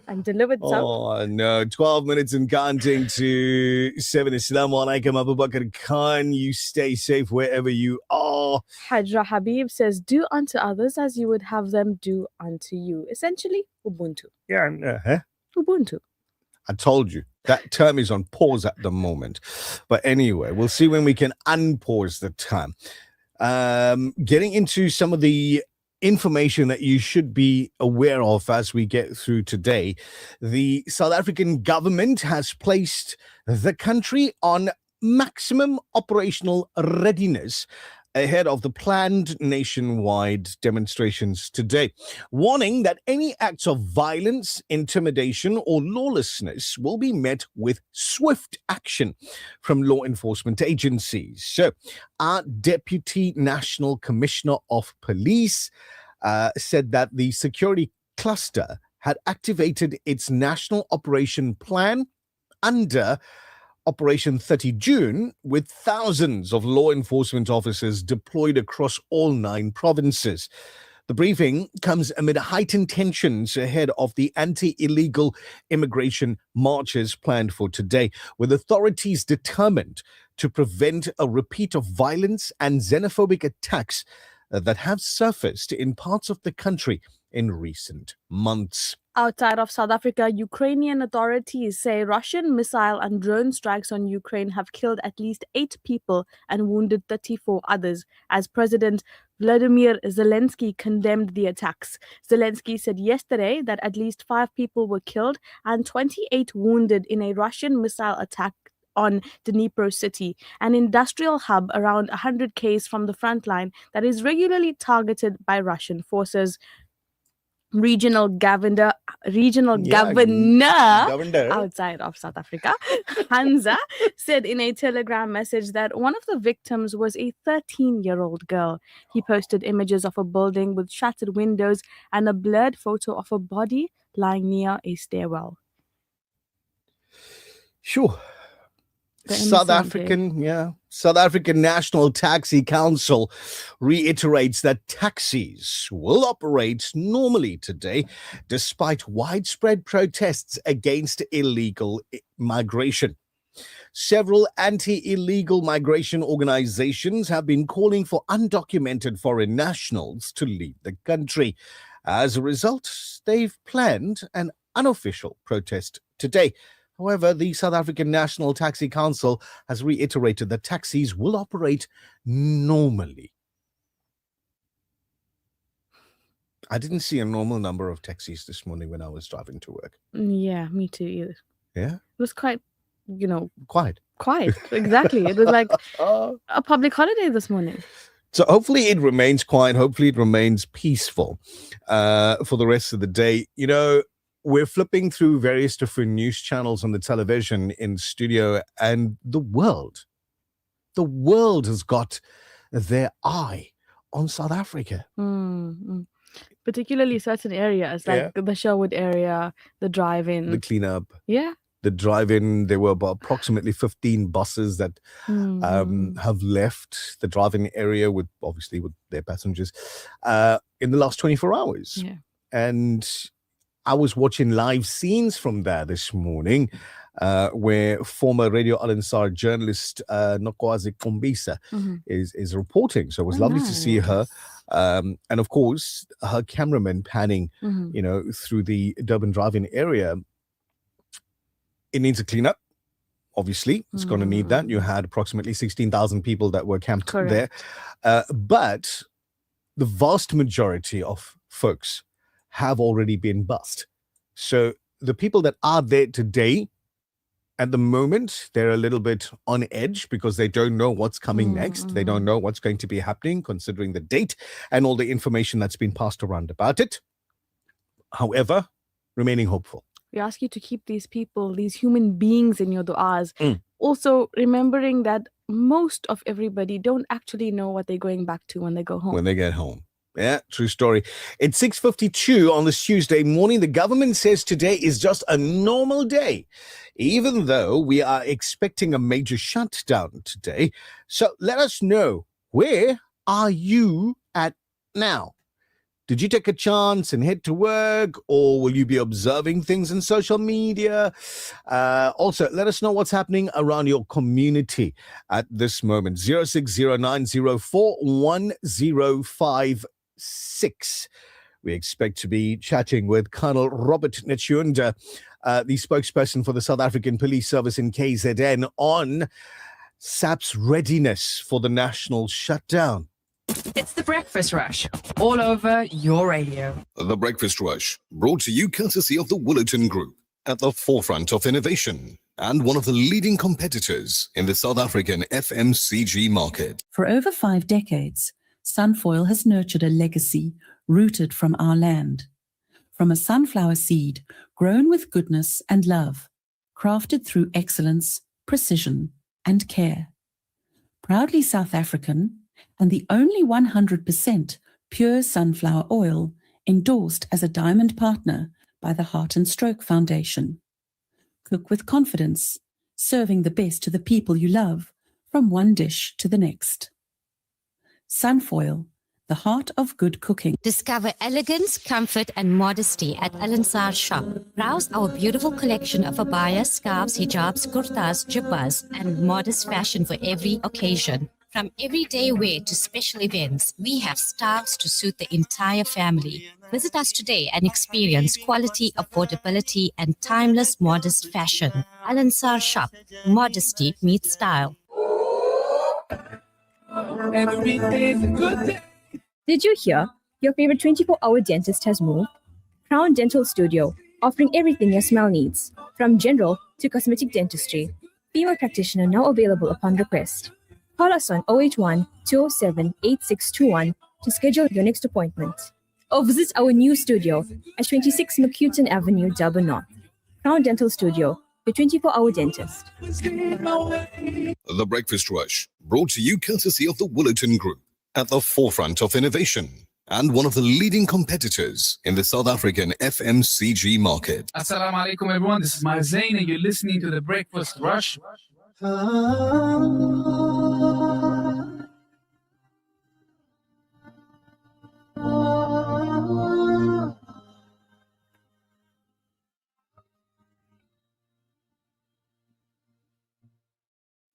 and delivered some. Oh, no. 12 minutes and counting to 7. Assalamu alaikum, Abu Bakr Khan. You stay safe wherever you are. Hajra Habib says, do unto others as you would have them do unto you. Essentially, Ubuntu. Yeah. Ubuntu. I told you. That term is on pause at the moment. But anyway, we'll see when we can unpause the term. Getting into some of the information that you should be aware of as we get through today. The South African government has placed the country on maximum operational readiness ahead of the planned nationwide demonstrations today, warning that any acts of violence, intimidation, or lawlessness will be met with swift action from law enforcement agencies. So, our Deputy National Commissioner of Police said that the security cluster had activated its national operation plan under Operation 30 June, with thousands of law enforcement officers deployed across all 9 provinces. The briefing comes amid heightened tensions ahead of the anti-illegal immigration marches planned for today, with authorities determined to prevent a repeat of violence and xenophobic attacks that have surfaced in parts of the country in recent months. Outside of South Africa, Ukrainian authorities say Russian missile and drone strikes on Ukraine have killed at least 8 people and wounded 34 others, as President Vladimir Zelensky condemned the attacks. Zelensky said yesterday that at least 5 people were killed and 28 wounded in a Russian missile attack on Dnipro city, an industrial hub around 100 km from the front line that is regularly targeted by Russian forces. Regional governor outside of South Africa, Hansa, said in a Telegram message that one of the victims was a 13-year-old girl. He posted images of a building with shattered windows and a blurred photo of a body lying near a stairwell. Sure. South African National Taxi Council reiterates that taxis will operate normally today despite widespread protests against illegal migration. Several anti-illegal migration organizations have been calling for undocumented foreign nationals to leave the country. As a result, they've planned an unofficial protest today. However, the South African National Taxi Council has reiterated that taxis will operate normally. I didn't see a normal number of taxis this morning when I was driving to work. Yeah, me too either. Yeah? It was quite, Quiet. Quiet, exactly. It was like a public holiday this morning. So hopefully it remains quiet. Hopefully it remains peaceful for the rest of the day. We're flipping through various different news channels on the television in studio, and the world has got their eye on South Africa. Particularly certain areas like the Sherwood area, the drive-in. The cleanup. Yeah. The drive-in, there were about approximately 15 buses that have left the drive-in area with their passengers in the last 24 hours. Yeah. And I was watching live scenes from there this morning where former Radio Al-Ansar journalist Nokwazi Kombisa is reporting. So it was lovely to see her. And of course, her cameraman panning, through the Durban driving area. It needs a cleanup. Obviously, it's going to need that. You had approximately 16,000 people that were camped there. But the vast majority of folks have already been bussed. So the people that are there today, at the moment, they're a little bit on edge because they don't know what's coming next. They don't know what's going to be happening, considering the date and all the information that's been passed around about it. However, remaining hopeful. We ask you to keep these people, these human beings in your du'as. Also, remembering that most of everybody don't actually know what they're going back to when they go home. When they get home. Yeah, true story. It's 6:52 on this Tuesday morning. The government says today is just a normal day, even though we are expecting a major shutdown today. So let us know, where are you at now? Did you take a chance and head to work, or will you be observing things on social media? Also, let us know what's happening around your community at this moment. 0609041056. We expect to be chatting with Colonel Robert Nchunda, the spokesperson for the South African Police Service in KZN, on SAP's readiness for the national shutdown. It's the Breakfast Rush, all over your radio. The Breakfast Rush, brought to you courtesy of the Willerton Group, at the forefront of innovation and one of the leading competitors in the South African FMCG market. For over 5 decades, Sunfoil has nurtured a legacy rooted from our land. From a sunflower seed grown with goodness and love, crafted through excellence, precision, and care. Proudly South African, and the only 100% pure sunflower oil endorsed as a diamond partner by the Heart and Stroke Foundation. Cook with confidence, serving the best to the people you love, from one dish to the next. Sunfoil, the heart of good cooking. Discover elegance, comfort, and modesty at Al-Ansar shop. Browse our beautiful collection of abayas, scarves, hijabs, kurtas, jibbas, and modest fashion for every occasion. From everyday wear to special events, we have styles to suit the entire family. Visit us today and experience quality, affordability, and timeless modest fashion. Al Ansar Shop. Modesty meets style. Did you hear? Your favorite 24-hour dentist has moved? Crown Dental Studio, offering everything your smile needs, from general to cosmetic dentistry. Female practitioner now available upon request. Call us on 081 207 8621 to schedule your next appointment. Or visit our new studio at 26 McCuton Avenue, Durban North. Crown Dental Studio, your 24-hour dentist. The Breakfast Rush, brought to you courtesy of the Woolerton Group, at the forefront of innovation and one of the leading competitors in the South African FMCG market. Assalamu alaikum, everyone. This is Maya Zain, and you're listening to The Breakfast Rush.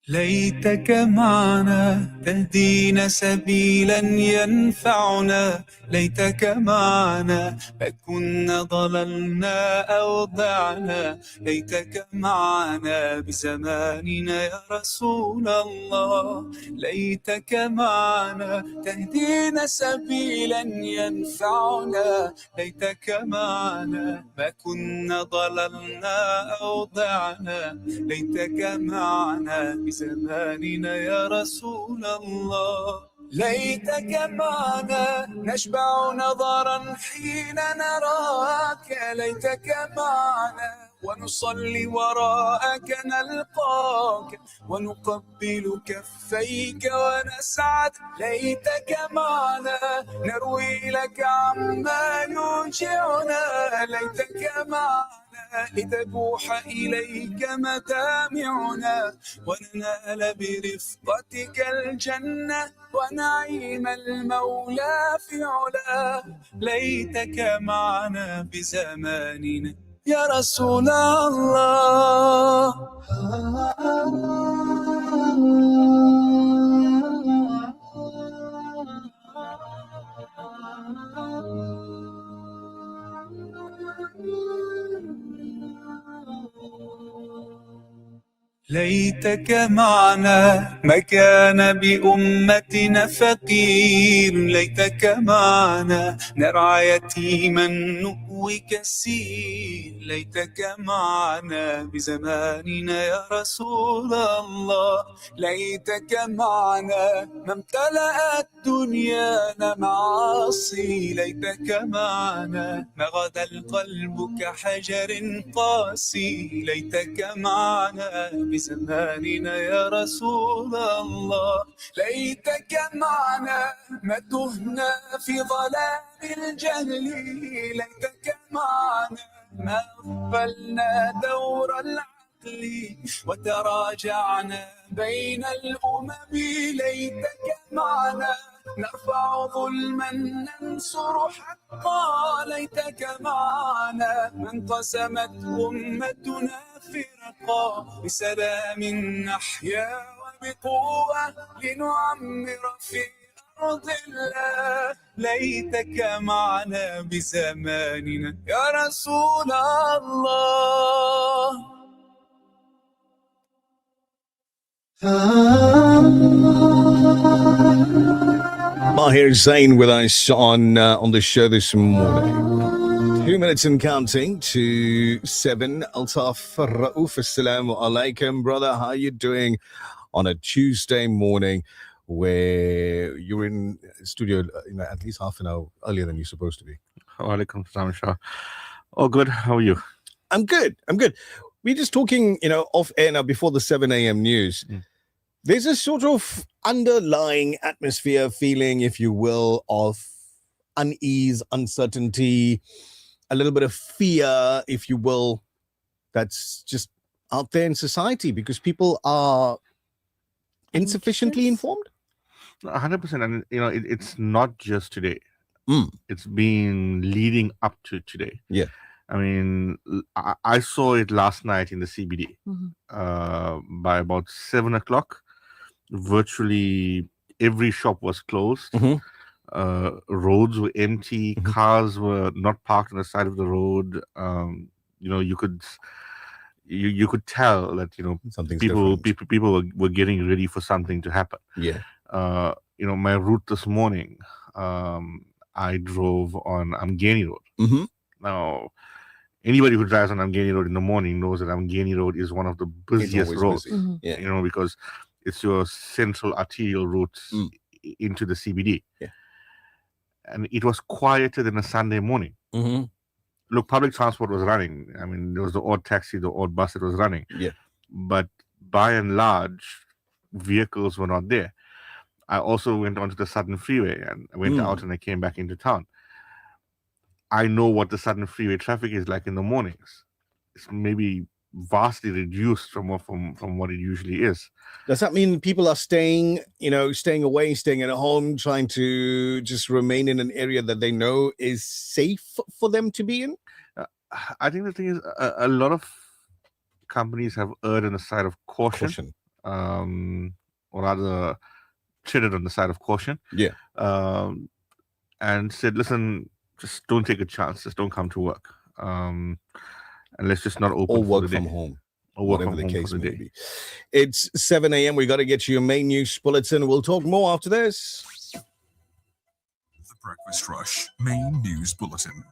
ليتك معنا تهدينا سبيلا ينفعنا ليتك معنا ما كنا ضللنا أو ضعنا ليتك معنا بزماننا يا رسول الله ليتك معنا تهدينا سبيلا ينفعنا ليتك معنا ما كنا ضللنا أو ضعنا ليتك معنا زماننا يا رسول الله ليتك معنا نشبع نظرا حين نراك ليتك معنا ونصلي وراءك نلقاك ونقبل كفيك ونسعد ليتك معنا نروي لك عما يوجعنا ليتك معنا لتبوح إليك متامعنا وننال برفقتك الجنة ونعيم المولى في علا ليتك معنا بزماننا يا رسول الله ليتك معنا ما كان بأمتنا فقير ليتك معنا نرعى يتيما نؤوي كسير ليتك معنا بزماننا يا رسول الله ليتك معنا ما امتلأت دنيانا معاصي ليتك معنا ما غدا القلب كحجر قاسي ليتك معنا بزماننا يا رسول الله ليتك معنا ما تهنا في ظلام الجهل ليتك معنا ما أغفلنا دور العقل وتراجعنا بين الأمم ليتك معنا نرفع ظلما ننصر حقا ليتك معنا ما انقسمت أمتنا فرقا بسلام نحيا وبقوة لنعمر في أرض الله ليتك معنا بزماننا يا رسول الله Mahir Zain with us on the show this morning. 2 minutes and counting to 7. Altaf Rauf, assalamu alaikum, brother. How are you doing on a Tuesday morning where you're in studio at least half an hour earlier than you're supposed to be? Walaikum salam, Shah. Oh, good. How are you? I'm good. We're just talking, off air now before the 7 a.m. news. There's a sort of underlying atmosphere, feeling, if you will, of unease, uncertainty, a little bit of fear, if you will, that's just out there in society because people are insufficiently informed. 100%. And, it's not just today. It's been leading up to today. Yeah. I mean, I saw it last night in the CBD by about 7 o'clock. virtually every shop was closed. Roads were empty. Cars were not parked on the side of the road. You could tell that something's people were getting ready for something to happen. Yeah. My route this morning, I drove on Amgeni Road. Now, anybody who drives on Amgeni Road in the morning knows that Amgeni Road is one of the busiest roads. Yeah. Because it's your central arterial route into the CBD. Yeah. And it was quieter than a Sunday morning. Look, public transport was running. I mean, there was the odd taxi, the odd bus that was running. Yeah. But by and large, vehicles were not there. I also went onto the Southern Freeway and I went out and I came back into town. I know what the Southern Freeway traffic is like in the mornings. It's maybe vastly reduced from what it usually is. Does that mean people are staying away, staying at home, trying to just remain in an area that they know is safe for them to be in? I think the thing is, a lot of companies have erred on the side of caution. Or rather, treaded on the side of caution. Yeah. And said, listen, just don't take a chance. Just don't come to work. And let's just not open or work for the from day. home. Or work Whatever from the home case for the may day. be. It's 7 a.m. We got to get you your main news bulletin. We'll talk more after this. The Breakfast Rush Main News Bulletin.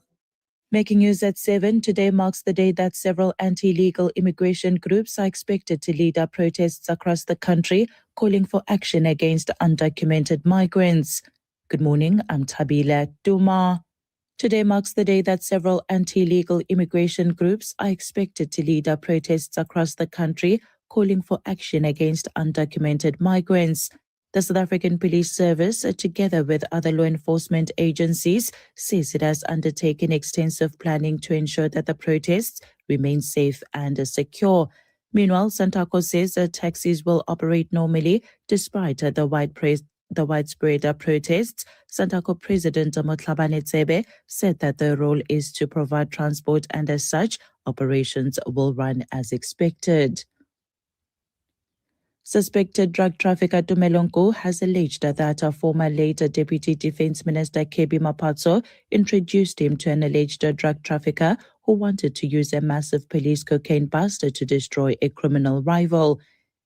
Making news at 7, today marks the day that several anti-illegal immigration groups are expected to lead up protests across the country, calling for action against undocumented migrants. Good morning, I'm Thabile Duma. Today marks the day that several anti-illegal immigration groups are expected to lead up protests across the country, calling for action against undocumented migrants. The South African Police Service, together with other law enforcement agencies, says it has undertaken extensive planning to ensure that the protests remain safe and secure. Meanwhile, Santaco says that taxis will operate normally despite the widespread protests. Santaco President Motlhabane Tsebe said that the role is to provide transport and as such, operations will run as expected. Suspected drug trafficker Tumelongo has alleged that a former later Deputy Defense Minister Kebi Mapatso introduced him to an alleged drug trafficker who wanted to use a massive police cocaine bust to destroy a criminal rival.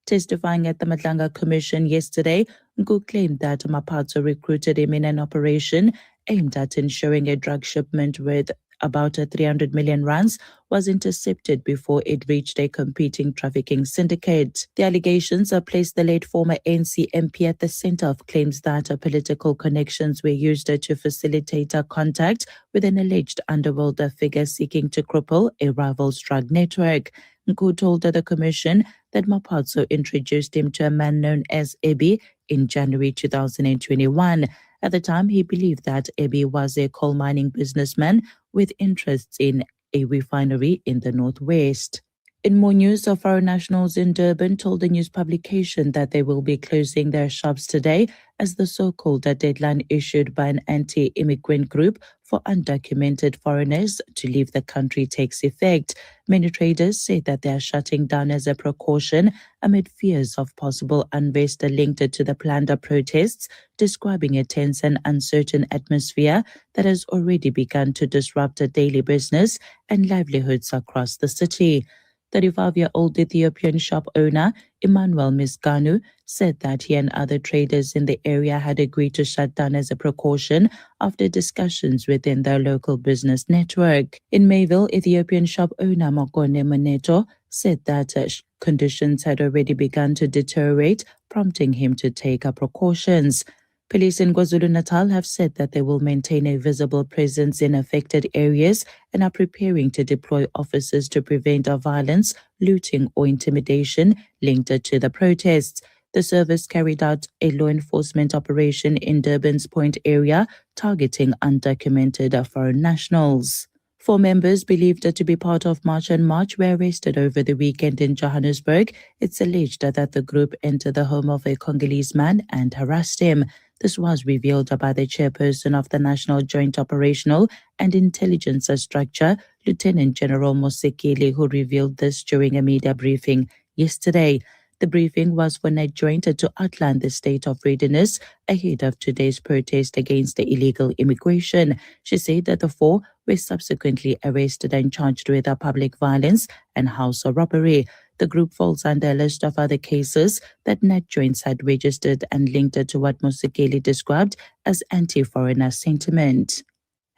Testifying at the Madlanga Commission yesterday, Ngu claimed that Mapatso recruited him in an operation aimed at ensuring a drug shipment with about 300 million rands was intercepted before it reached a competing trafficking syndicate. The allegations placed the late former ANC MP at the center of claims that political connections were used to facilitate a contact with an alleged underworld figure seeking to cripple a rival's drug network. Nku told the commission that Mapatso introduced him to a man known as Ebi in January 2021. At the time, he believed that Ebi was a coal mining businessman with interests in a refinery in the northwest. In more news, foreign nationals in Durban told the news publication that they will be closing their shops today as the so-called deadline issued by an anti-immigrant group for undocumented foreigners to leave the country takes effect. Many traders say that they are shutting down as a precaution amid fears of possible unrest linked to the planned protests, describing a tense and uncertain atmosphere that has already begun to disrupt daily business and livelihoods across the city. 35-year-old Ethiopian shop owner Emmanuel Misganu said that he and other traders in the area had agreed to shut down as a precaution after discussions within their local business network. In Mayville, Ethiopian shop owner Mokone Moneto said that conditions had already begun to deteriorate, prompting him to take precautions. Police in KwaZulu-Natal have said that they will maintain a visible presence in affected areas and are preparing to deploy officers to prevent violence, looting or intimidation linked to the protests. The service carried out a law enforcement operation in Durban's Point area targeting undocumented foreign nationals. 4 members believed to be part of March and March were arrested over the weekend in Johannesburg. It's alleged that the group entered the home of a Congolese man and harassed him. This was revealed by the chairperson of the National Joint Operational and Intelligence Structure, Lieutenant General Mosekile, who revealed this during a media briefing yesterday. The briefing was for NetJoint to outline the state of readiness ahead of today's protest against the illegal immigration. She said that the four were subsequently arrested and charged with public violence and house robbery. The group falls under a list of other cases that NetJoints had registered and linked it to what Musekeli described as anti-foreigner sentiment.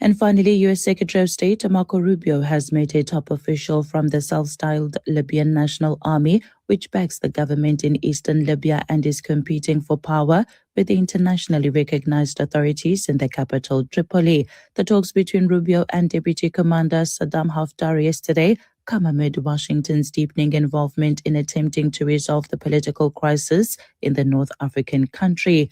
And finally, U.S. Secretary of State Marco Rubio has met a top official from the self-styled Libyan National Army, which backs the government in eastern Libya and is competing for power with the internationally recognized authorities in the capital, Tripoli. The talks between Rubio and Deputy Commander Saddam Haftar yesterday come amid Washington's deepening involvement in attempting to resolve the political crisis in the North African country.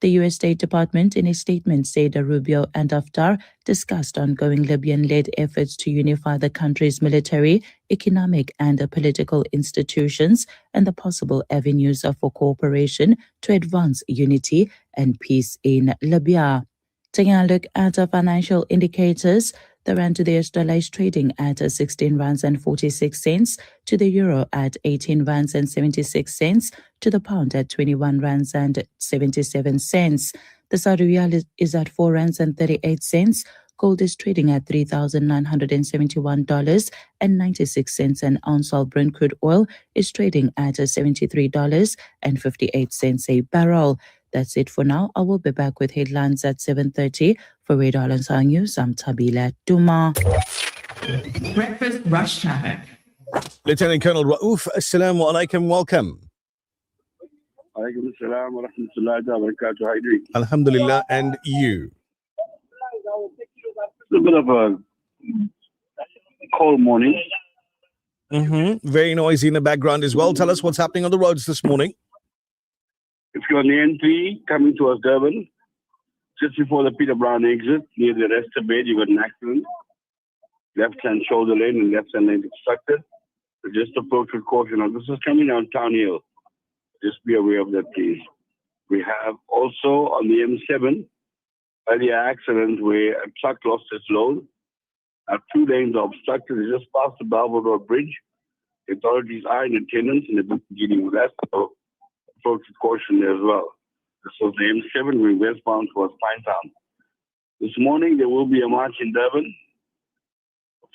The U.S. State Department in a statement said Rubio and Haftar discussed ongoing Libyan-led efforts to unify the country's military, economic and political institutions and the possible avenues for cooperation to advance unity and peace in Libya. Taking a look at financial indicators, the rand to the US dollar is trading at 16 rands and 46 cents, to the euro at 18 rands and 76 cents, to the pound at 21 rands and 77 cents. The Saudi riyal is at 4 rands and 38 cents. Gold is trading at $3,971.96 an ounce, while Brent crude oil is trading at $73.58 a barrel. That's it for now. I will be back with headlines at 7:30. For Radio Al-Ansar News, I'm Thabile Duma. Breakfast Rush Traffic. Lieutenant Colonel Raouf, Assalamu alaikum, welcome. Alaikum assalam wa rahmatullahi wa barakatuh. How are you doing? Alhamdulillah, and you? It's a bit of a cold morning. Very noisy in the background as well. Tell us what's happening on the roads this morning. If you're on the N3 coming towards Durban, just before the Peter Brown exit, near the rest of bed, you got an accident. Left-hand shoulder lane and left-hand lane obstructed. So just approach with caution. Now, this is coming down Town Hill. Just be aware of that, please. We have also on the M7, earlier accident where a truck lost its load. 2 lanes are obstructed. It's just past the Balboa Road Bridge. The authorities are in attendance and they're dealing with that. So approach with caution there as well. This was the M7 going westbound towards Pinetown. This morning there will be a march in Durban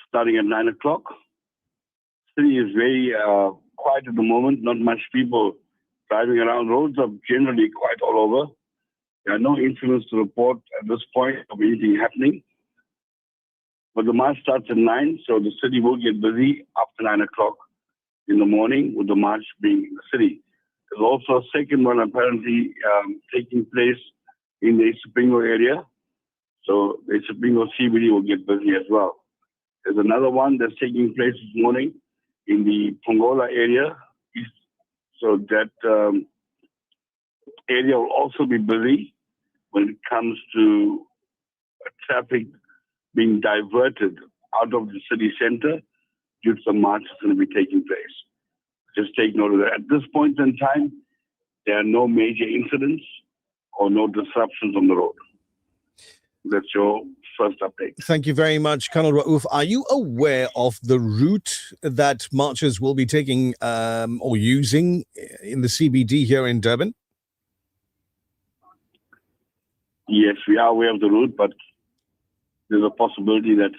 starting at 9 o'clock. City is very quiet at the moment, not much people driving around. Roads are generally quiet all over. There are no incidents to report at this point of anything happening. But the march starts at 9, so the city will get busy after 9 o'clock in the morning with the march being in the city. There's also a second one apparently taking place in the Isipingo area. So the Isipingo CBD will get busy as well. There's another one that's taking place this morning in the Pongola area. So that area will also be busy when it comes to traffic being diverted out of the city center due to the march that's going to be taking place. Just take note of that. At this point in time, there are no major incidents or no disruptions on the road. That's your first update. Thank you very much, Colonel Raouf. Are you aware of the route that marchers will be taking or using in the CBD here in Durban? Yes, we are aware of the route, but there's a possibility that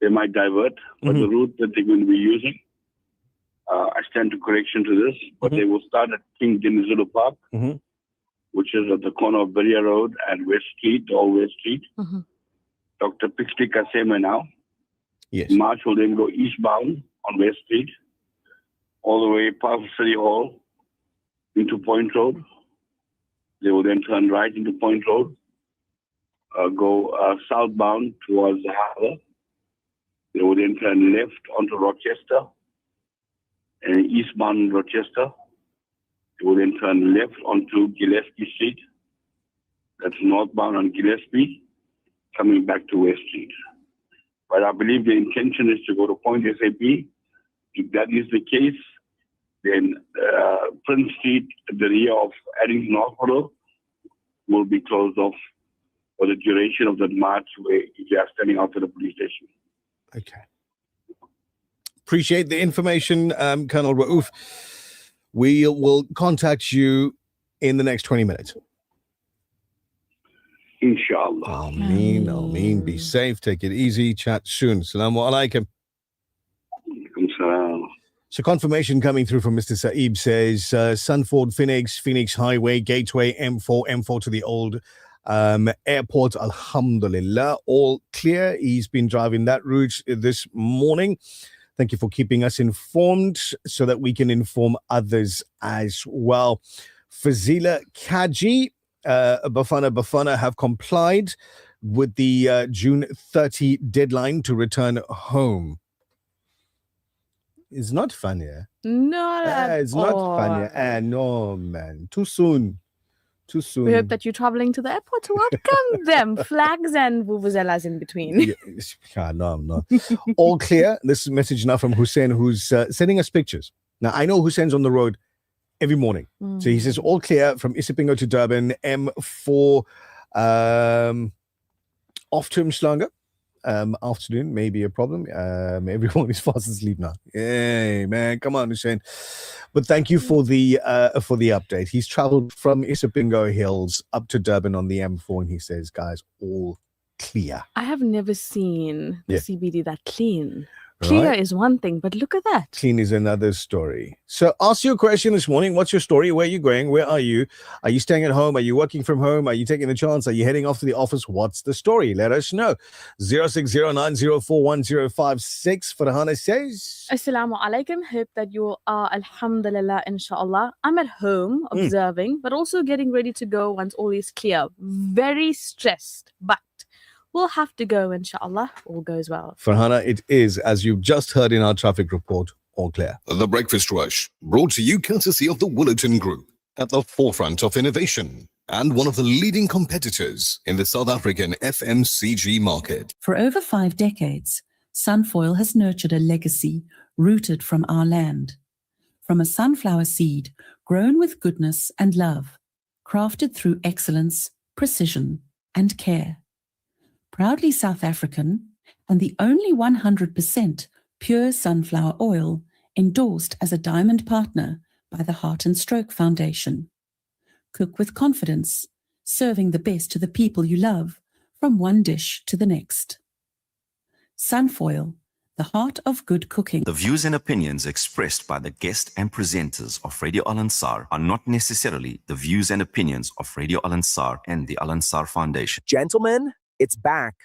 they might divert. But the route that they're going to be using, I stand to correction to this, but they will start at King Dinizulu Park, which is at the corner of Beria Road and West Street, or West Street. Dr. Pixley Kasema now. Yes. March will then go eastbound on West Street, all the way past City Hall into Point Road. They will then turn right into Point Road, go southbound towards the harbour. They will then turn left onto Rochester and eastbound Rochester. They will then turn left onto Gillespie Street. That's northbound on Gillespie, coming back to West Street. But I believe the intention is to go to Point SAP. If that is the case, then Prince Street, the rear of Addington Hospital, will be closed off for the duration of the march where you are standing out to the police station. Okay. Appreciate the information, Colonel Raouf. We will contact you in the next 20 minutes. Inshallah. Ameen. Be safe. Take it easy. Chat soon. Assalamu alaikum. So confirmation coming through from Mr. Saeeb says Sunford, Phoenix Highway, Gateway, M4 to the old airport. Alhamdulillah. All clear. He's been driving that route this morning. Thank you for keeping us informed so that we can inform others as well. Fazila Kaji, Bafana have complied with the June 30 deadline to return home. It's not funny. No, it's not funny. No, man. Too soon. We hope that you're traveling to the airport to welcome them. Flags and vuvuzelas in between. No. All clear. This message now from Hussein, who's sending us pictures. Now, I know Hussein's on the road every morning. So he says, all clear from Isipingo to Durban, M4, off to Mshlanga. Afternoon may be a problem. Everyone is fast asleep now. Hey, man, come on, Hussein. But thank you for the update. He's traveled from Isipingo Hills up to Durban on the M4, and he says, guys, all clear. I have never seen the CBD that clean. Right. Clear is one thing, but look at that. Clean is another story. So ask your question this morning. What's your story? Where are you going? Where are you? Are you staying at home? Are you working from home? Are you taking the chance? Are you heading off to the office? What's the story? Let us know. 0609041056. Farhana says, Assalamu alaikum. Hope that you are, alhamdulillah, inshallah. I'm at home observing, but also getting ready to go once all is clear. Very stressed, but we'll have to go, inshallah. All goes well. Farhana, it is, as you've just heard in our traffic report, all clear. The Breakfast Rush, brought to you courtesy of the Woolerton Group, at the forefront of innovation and one of the leading competitors in the South African FMCG market. For over 5 decades, Sunfoil has nurtured a legacy rooted from our land. From a sunflower seed grown with goodness and love, crafted through excellence, precision, and care. Proudly South African and the only 100% pure sunflower oil endorsed as a diamond partner by the Heart and Stroke Foundation. Cook with confidence, serving the best to the people you love from one dish to the next. Sunfoil, the heart of good cooking. The views and opinions expressed by the guest and presenters of Radio Al Ansar are not necessarily the views and opinions of Radio Al Ansar and the Al Ansar Foundation. Gentlemen, it's back.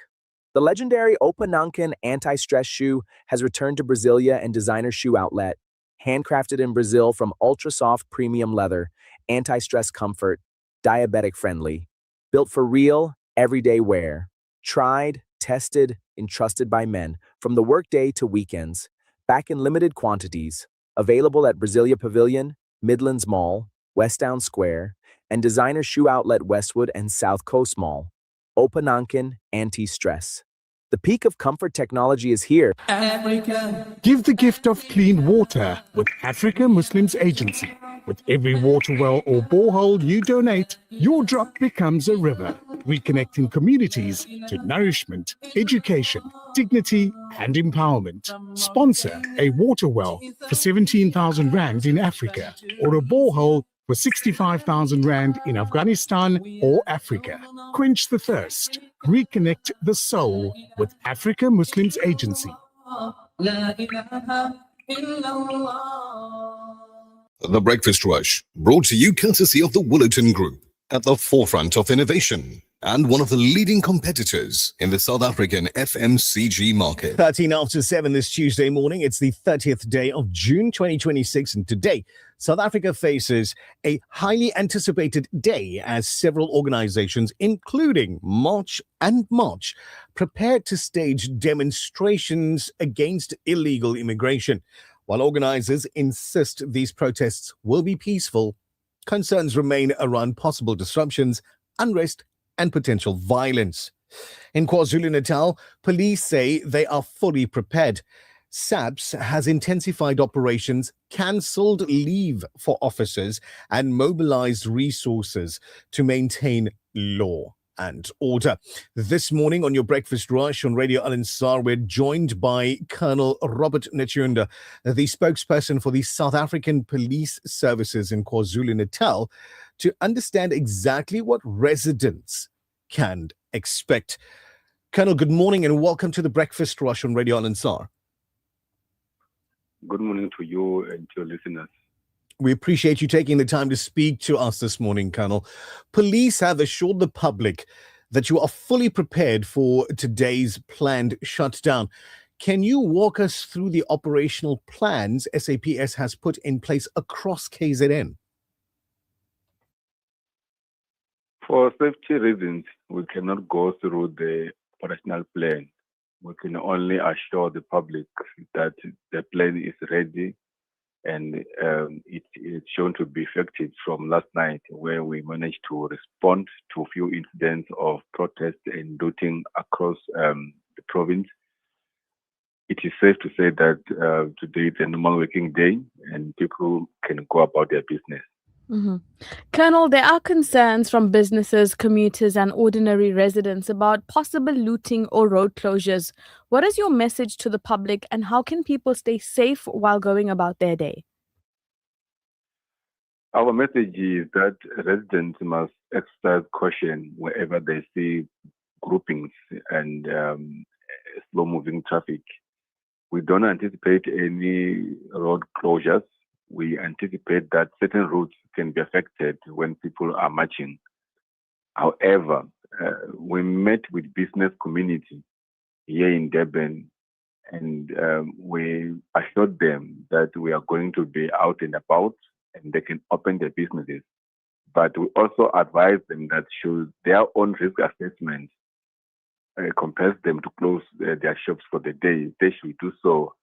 The legendary Opanankan anti-stress shoe has returned to Brasilia and designer shoe outlet. Handcrafted in Brazil from ultra-soft premium leather, anti-stress comfort, diabetic friendly. Built for real, everyday wear. Tried, tested, entrusted by men from the workday to weekends. Back in limited quantities. Available at Brasilia Pavilion, Midlands Mall, Westtown Square, and designer shoe outlet Westwood and South Coast Mall. Opanankan Anti-Stress. The peak of comfort technology is here. Africa. Give the gift of clean water with Africa Muslims Agency. With every water well or borehole you donate, your drop becomes a river, reconnecting communities to nourishment, education, dignity, and empowerment. Sponsor a water well for 17,000 Rand in Africa or a borehole for 65,000 Rand in Afghanistan or Africa. Quench the thirst. Reconnect the soul with Africa Muslims Agency. The Breakfast Rush, brought to you courtesy of the Woolerton Group, at the forefront of innovation and one of the leading competitors in the South African FMCG market. 13 after 7 this Tuesday morning. It's the 30th day of June 2026, and today South Africa faces a highly anticipated day as several organizations, including March and March, prepare to stage demonstrations against illegal immigration. While organizers insist these protests will be peaceful, concerns remain around possible disruptions, unrest, and potential violence. In KwaZulu-Natal, police say they are fully prepared. SAPS has intensified operations, cancelled leave for officers, and mobilized resources to maintain law. and order. This morning on your Breakfast Rush on Radio Al-Ansar, we're joined by Colonel Robert Nchunda, the spokesperson for the South African Police Services in KwaZulu-Natal, to understand exactly what residents can expect. Colonel, good morning and welcome to the Breakfast Rush on Radio Al-Ansar. Good morning to you and to your listeners. We appreciate you taking the time to speak to us this morning, Colonel. Police have assured the public that you are fully prepared for today's planned shutdown. Can you walk us through the operational plans SAPS has put in place across KZN? For safety reasons, we cannot go through the operational plan. We can only assure the public that the plan is ready and it's shown to be effective from last night, where we managed to respond to a few incidents of protest and looting across the province. It is safe to say that today is a normal working day and people can go about their business. Mm-hmm. Colonel, there are concerns from businesses, commuters, and ordinary residents about possible looting or road closures. What is your message to the public, and how can people stay safe while going about their day? Our message is that residents must exercise caution wherever they see groupings and slow-moving traffic. We don't anticipate any road closures. We anticipate that certain routes can be affected when people are marching. However, we met with business community here in Durban, and we assured them that we are going to be out and about and they can open their businesses. But we also advise them that should their own risk assessment compels them to close their shops for the day, they should do so.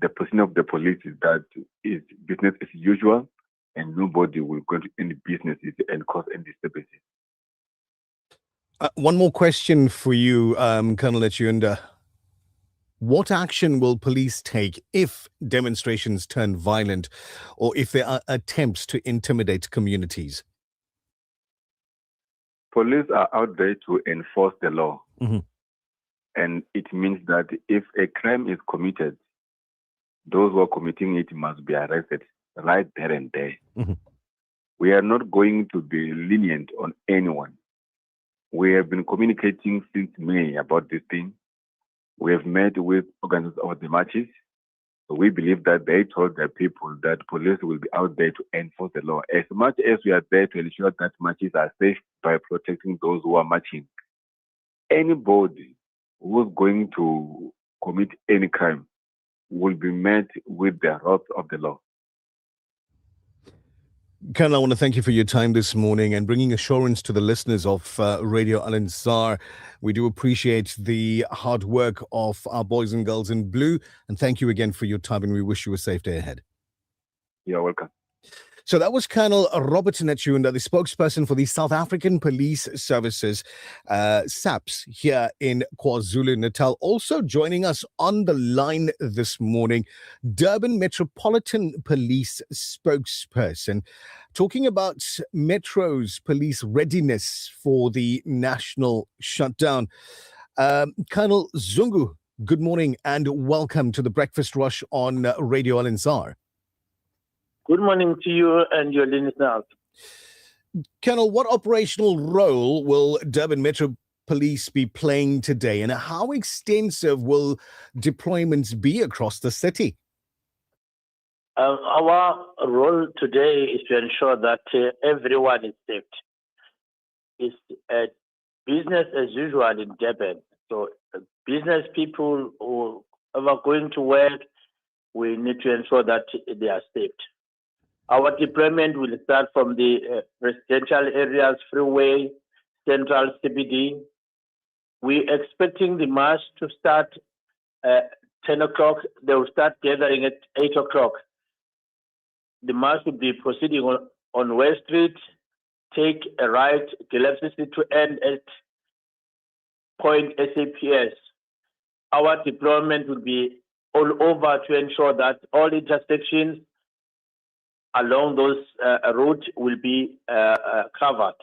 The position of the police is that it's business as usual and nobody will go to any businesses and cause any disturbances. One more question for you, Colonel Nchunda. What action will police take if demonstrations turn violent or if there are attempts to intimidate communities? Police are out there to enforce the law. Mm-hmm. And it means that if a crime is committed, those who are committing it must be arrested right there and there. Mm-hmm. We are not going to be lenient on anyone. We have been communicating since May about this thing. We have met with organizers of the marches. So we believe that they told their people that police will be out there to enforce the law. As much as we are there to ensure that marches are safe by protecting those who are marching, anybody who is going to commit any crime will be met with the wrath of the law. Colonel, I want to thank you for your time this morning and bringing assurance to the listeners of Radio Al-Ansar. We do appreciate the hard work of our boys and girls in blue, and thank you again for your time, and we wish you a safe day ahead. You're welcome. So that was Colonel Robert Nchunda, the spokesperson for the South African Police Services, SAPS, here in KwaZulu-Natal. Also joining us on the line this morning, Durban Metropolitan Police spokesperson, talking about Metro's police readiness for the national shutdown. Colonel Zungu, good morning and welcome to the Breakfast Rush on Radio Al-Ansar. Good morning to you and your listeners. Colonel, what operational role will Durban Metro Police be playing today, and how extensive will deployments be across the city? Our role today is to ensure that everyone is safe. It's business as usual in Durban. So business people who are going to work, we need to ensure that they are safe. Our deployment will start from the residential areas, freeway, central CBD. We're expecting the march to start at 10 o'clock. They will start gathering at 8 o'clock. The march will be proceeding on West Street, take a right, Gillespie Street to end at Point SAPS. Our deployment will be all over to ensure that all intersections along those routes will be covered.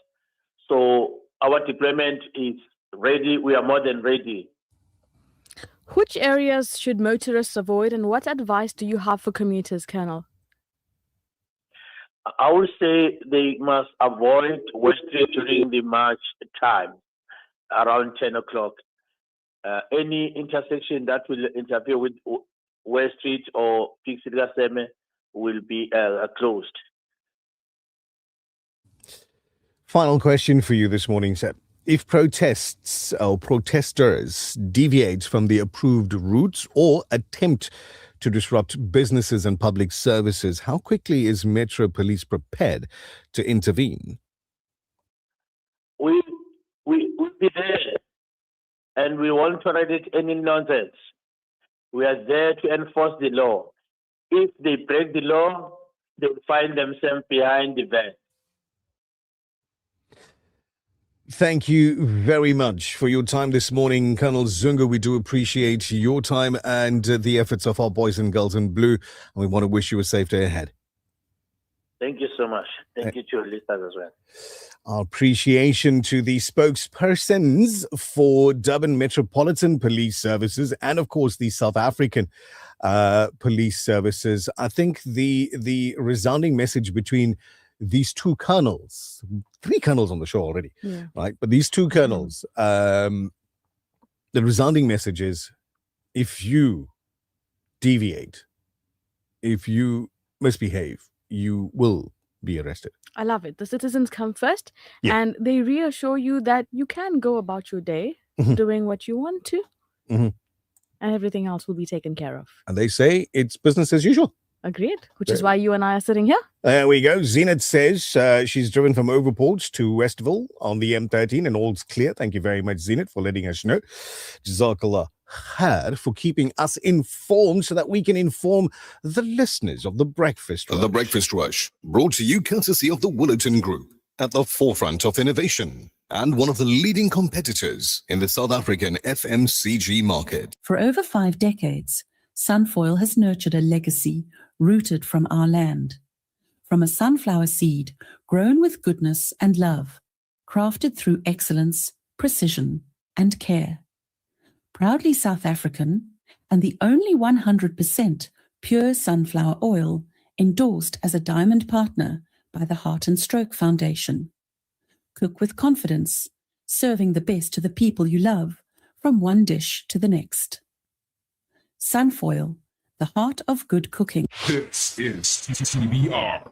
So our deployment is ready. We are more than ready. Which areas should motorists avoid, and what advice do you have for commuters, Colonel? I would say they must avoid West Street during the march time, around 10 o'clock. Any intersection that will interfere with West Street or Pixie Gaseme will be closed. Final question for you this morning, sir. If protests or protesters deviate from the approved routes or attempt to disrupt businesses and public services, how quickly is Metro Police prepared to intervene? We'll be there, and we won't tolerate any nonsense. We are there to enforce the law. If they break the law, they will find themselves behind the van. Thank you very much for your time this morning, Colonel Zungu. We do appreciate your time and the efforts of our boys and girls in blue, and we want to wish you a safe day ahead. Thank you so much. Thank you to your listeners as well. Our appreciation to the spokespersons for Durban Metropolitan Police Services and, of course, the South African Police Services. I think the resounding message between these two colonels, 3 colonels on the show already, right? But these 2 colonels, the resounding message is, if you deviate, if you misbehave, you will be arrested. I love it. The citizens come first, and they reassure you that you can go about your day doing what you want to, and everything else will be taken care of. And they say it's business as usual. Agreed, which is why you and I are sitting here. There we go. Zenith says she's driven from Overport to Westville on the M13 and all's clear. Thank you very much, Zenith, for letting us know. Jazakallah khair for keeping us informed so that we can inform the listeners of The Breakfast Rush. The Breakfast Rush, brought to you courtesy of the Willerton Group, at the forefront of innovation and one of the leading competitors in the South African FMCG market. For over 5 decades, Sunfoil has nurtured a legacy rooted from our land. From a sunflower seed grown with goodness and love, crafted through excellence, precision, and care. Proudly South African, and the only 100% pure sunflower oil endorsed as a diamond partner by the Heart and Stroke Foundation. Cook with confidence, serving the best to the people you love, from one dish to the next. Sunfoil, the heart of good cooking. This is TBR,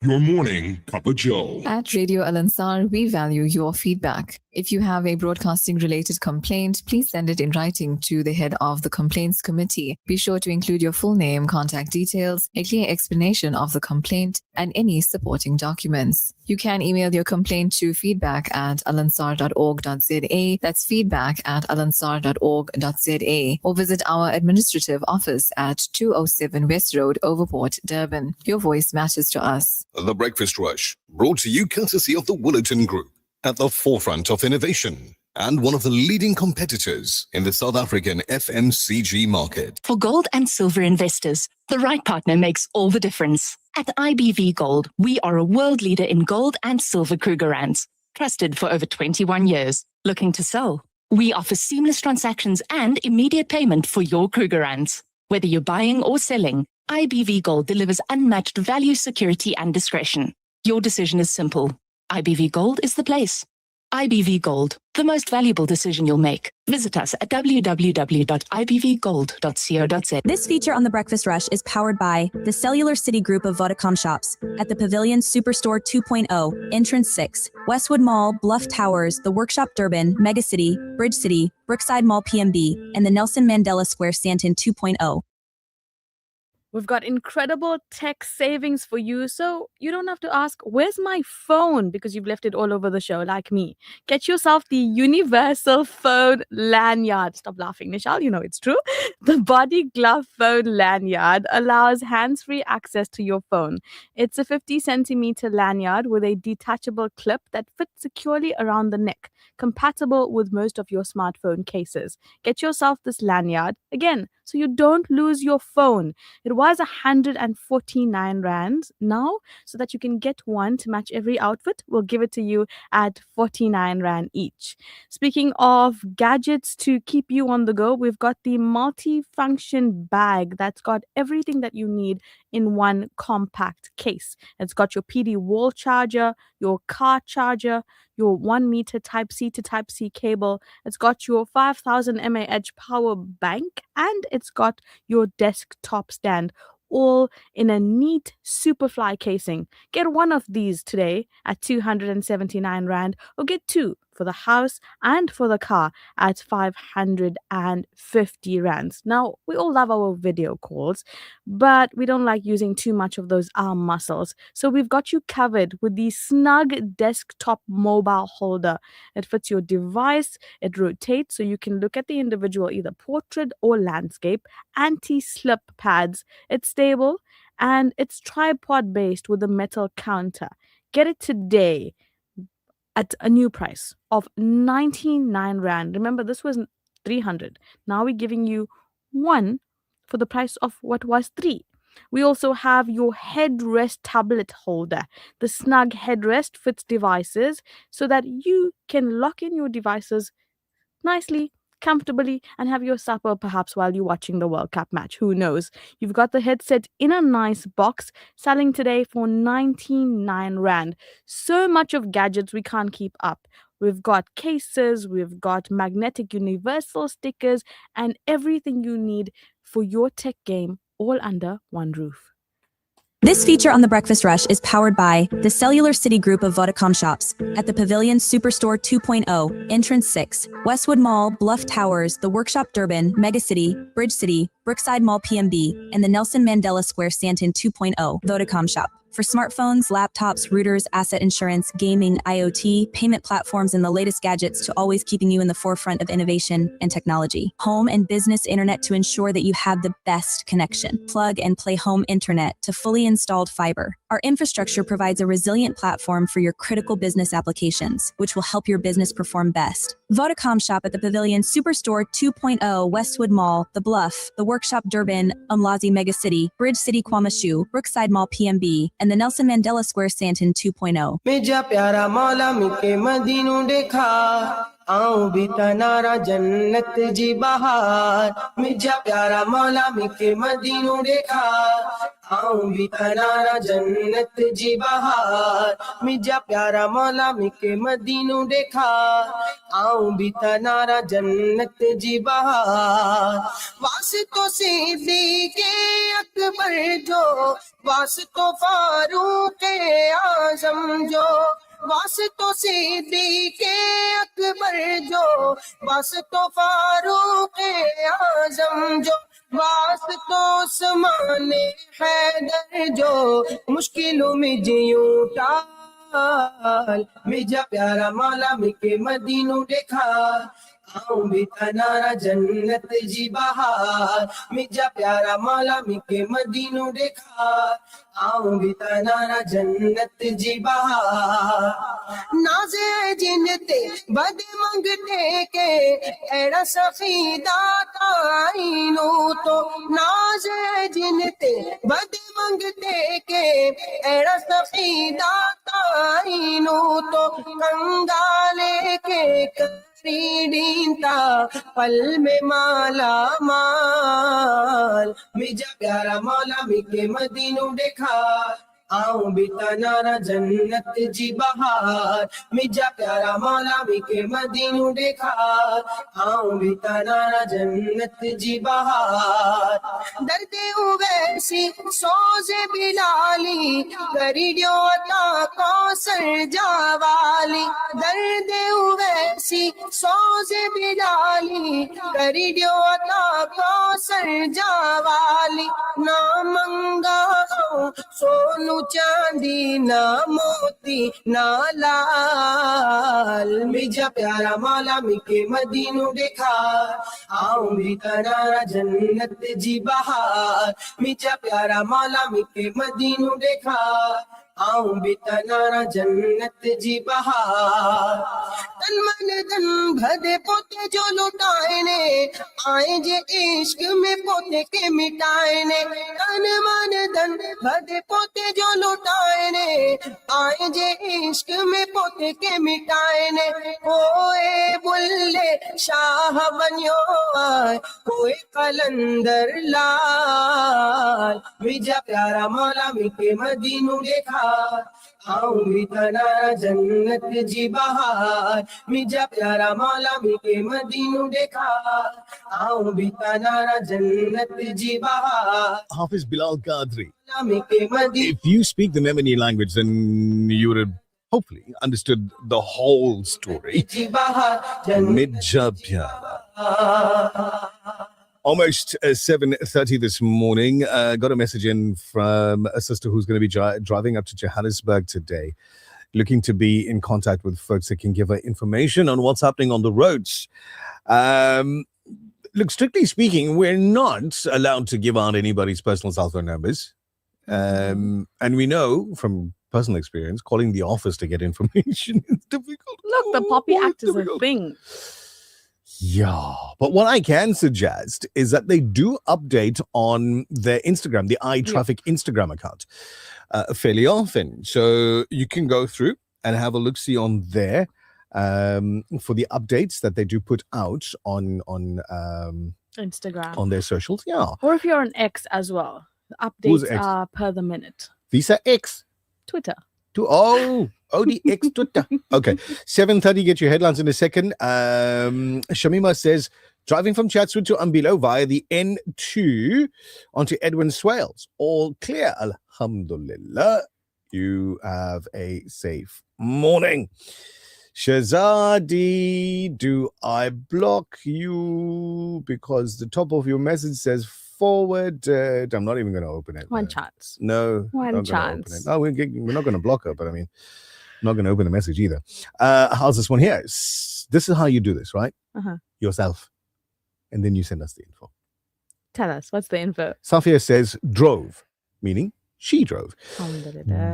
your morning cup of joe. At Radio Al Ansar, we value your feedback. If you have a broadcasting-related complaint, please send it in writing to the head of the Complaints Committee. Be sure to include your full name, contact details, a clear explanation of the complaint, and any supporting documents. You can email your complaint to feedback@alansar.org.za. That's feedback@alansar.org.za. Or visit our administrative office at 207 West Road, Overport, Durban. Your voice matters to us. The Breakfast Rush, brought to you courtesy of the Willerton Group, at the forefront of innovation and one of the leading competitors in the South African FMCG market. For gold and silver investors, the right partner makes all the difference. At IBV Gold, we are a world leader in gold and silver Krugerrands, trusted for over 21 years. Looking to sell? We offer seamless transactions and immediate payment for your Krugerrands. Whether you're buying or selling, IBV Gold delivers unmatched value, security, and discretion. Your decision is simple. IBV Gold is the place. IBV Gold, the most valuable decision you'll make. Visit us at www.ibvgold.co.za. This feature on The Breakfast Rush is powered by the Cellular City Group of Vodacom shops at the Pavilion Superstore 2.0, Entrance 6, Westwood Mall, Bluff Towers, The Workshop Durban, Megacity, Bridge City, Brookside Mall PMB, and the Nelson Mandela Square Stanton 2.0. We've got incredible tech savings for you, so you don't have to ask, where's my phone? Because you've left it all over the show, like me. Get yourself the Universal Phone Lanyard. Stop laughing, Nichal. You know it's true. The Body Glove Phone Lanyard allows hands-free access to your phone. It's a 50-centimeter lanyard with a detachable clip that fits securely around the neck, compatible with most of your smartphone cases. Get yourself this lanyard. Again, so you don't lose your phone. It was 149 rands now, so that you can get one to match every outfit. We'll give it to you at 49 rand each. Speaking of gadgets to keep you on the go, we've got the multi-function bag that's got everything that you need in one compact case. It's got your PD wall charger, your car charger, your 1 meter type C to type C cable. It's got your 5000 mAh power bank, and it's got your desktop stand, all in a neat Superfly casing. Get one of these today at 279 rand, or get two for the house and for the car at 550 rands. Now, we all love our video calls, but we don't like using too much of those arm muscles. So we've got you covered with the snug desktop mobile holder. It fits your device, it rotates so you can look at the individual, either portrait or landscape, anti-slip pads. It's stable and it's tripod based with a metal counter. Get it today at a new price of 99 rand. Remember, this was 300. Now we're giving you one for the price of what was 3. We also have your headrest tablet holder. The snug headrest fits devices so that you can lock in your devices nicely, comfortably, and have your supper perhaps while you're watching the World Cup match. Who knows? You've got the headset in a nice box, selling today for 99 rand. So much of gadgets we can't keep up. We've got cases, we've got magnetic universal stickers, and everything you need for your tech game all under one roof. This feature on the Breakfast Rush is powered by the Cellular City Group of Vodacom shops at the Pavilion Superstore 2.0, Entrance 6, Westwood Mall, Bluff Towers, The Workshop Durban, Megacity, Bridge City, Brookside Mall PMB, and the Nelson Mandela Square Stanton 2.0, Vodacom shop. For smartphones, laptops, routers, asset insurance, gaming, IoT, payment platforms, and the latest gadgets to always keeping you in the forefront of innovation and technology. Home and business internet to ensure that you have the best connection. Plug and play home internet to fully installed fiber. Our infrastructure provides a resilient platform for your critical business applications, which will help your business perform best. Vodacom shop at the Pavilion Superstore 2.0, Westwood Mall, The Bluff, The Workshop Durban, Umlazi Megacity, Bridge City Kwamashu, Brookside Mall PMB, and the Nelson Mandela Square Stanton 2.0. मेजा प्यारा मौला मिके मदीनू देखा आऊं भी तनारा जन्नत जी बहार मेजा प्यारा मौला मिके मदीनू देखा आऊं भी तनारा जन्नत जी बहार मेजा प्यारा मौला मिके मदीनू देखा आऊं भी तनारा जन्नत जी बहार वास्तो सिद्दीक़े अकबर जो वास्तो फारूक आज़म जो वास्तो सिद्दीक़े अकबर जो वास्तो फारूक आज़म जो वास्तो समाने हैदर जो मुश्किलों में जियूं टाल मेजा प्यारा मौला मिके मदीनू देखा आऊं भी तनारा जन्नत जी बहार मेजा प्यारा मौला मिके मदीनू देखा आऊं भी तनारा जन्नत जी बहार नाज़े जिनते बद मंगते के एड़ा सफीदा ताईनू तो नाज़े जिनते बद मंगते के एड़ा सफीदा ताईनू तो कंगाले के डींता पल में माला माल मेजा प्यारा मौला मिके मदीनू देखा आऊं भी तनारा जन्नत जी बहार मेजा प्यारा मौला मिके मदीनू देखा आऊं भी तनारा जन्नत जी बहार दर्दे उवैसी सोज़े बिलाली करीडियो अता कौसर जावाली दर्दे उवैसी सोज़े बिलाली करीडियो अता कौसर जावाली ना मंगा सोनू चांदी ना मोती ना लाल मेजा प्यारा मौला मिके मदीनू देखा आऊं भी तनारा जन्नत जी बहार मेजा प्यारा मौला मिके मदीनू देखा आऊं भी तनारा जन्नत जी बहार तन मन धन भदे पोते जो लुटाए ने आए जे इश्क में पोते के मिटाए ने तन मन धन भदे पोते जो लुटाए ने आए जे इश्क में पोते के मिटाए ने कोई बुल्ले शाह बनियो आए कोई कलंदर लाल मिजा प्यारा मौला मिके मदीनू देखा आऊं भी तनारा जन्नत जी बहार मिजा प्यारा मौला मिके मदीनू देखा आऊं भी तनारा जन्नत जी बहार. Hafiz Bilal Qadri. If you speak the Yemeni language, then you would have hopefully understood the whole story. Midja Pyara. Almost 7:30 this morning. Got a message in from a sister who's going to be driving up to Johannesburg today, looking to be in contact with folks that can give her information on what's happening on the roads. Look, strictly speaking, we're not allowed to give out anybody's personal cell phone numbers. And we know from personal experience, calling the office to get information is difficult. Look, the Poppy Act is a thing. Yeah, but what I can suggest is that they do update on their Instagram, the iTraffic Instagram account, fairly often. So you can go through and have a look-see on there for the updates that they do put out on Instagram. On their socials. Yeah. Or if you're on X as well. The Who's updates X? are per the minute. Visa X. Twitter. The X Twitter. Okay. 7:30, get your headlines in a second. Shamima says, driving from Chatswood to Umbilo via the N2 onto Edwin Swales. All clear. Alhamdulillah. You have a safe morning. Shazadi, do I block you? Because the top of your message says forwarded. I'm not even going to open it. One chance. No. One chance. No, we're not going to block her, but I mean, I'm not going to open the message either. How's this one here? This is how you do this, right? Uh-huh. Yourself. And then you send us the info. Tell us, what's the info? Safia says drove, meaning she drove.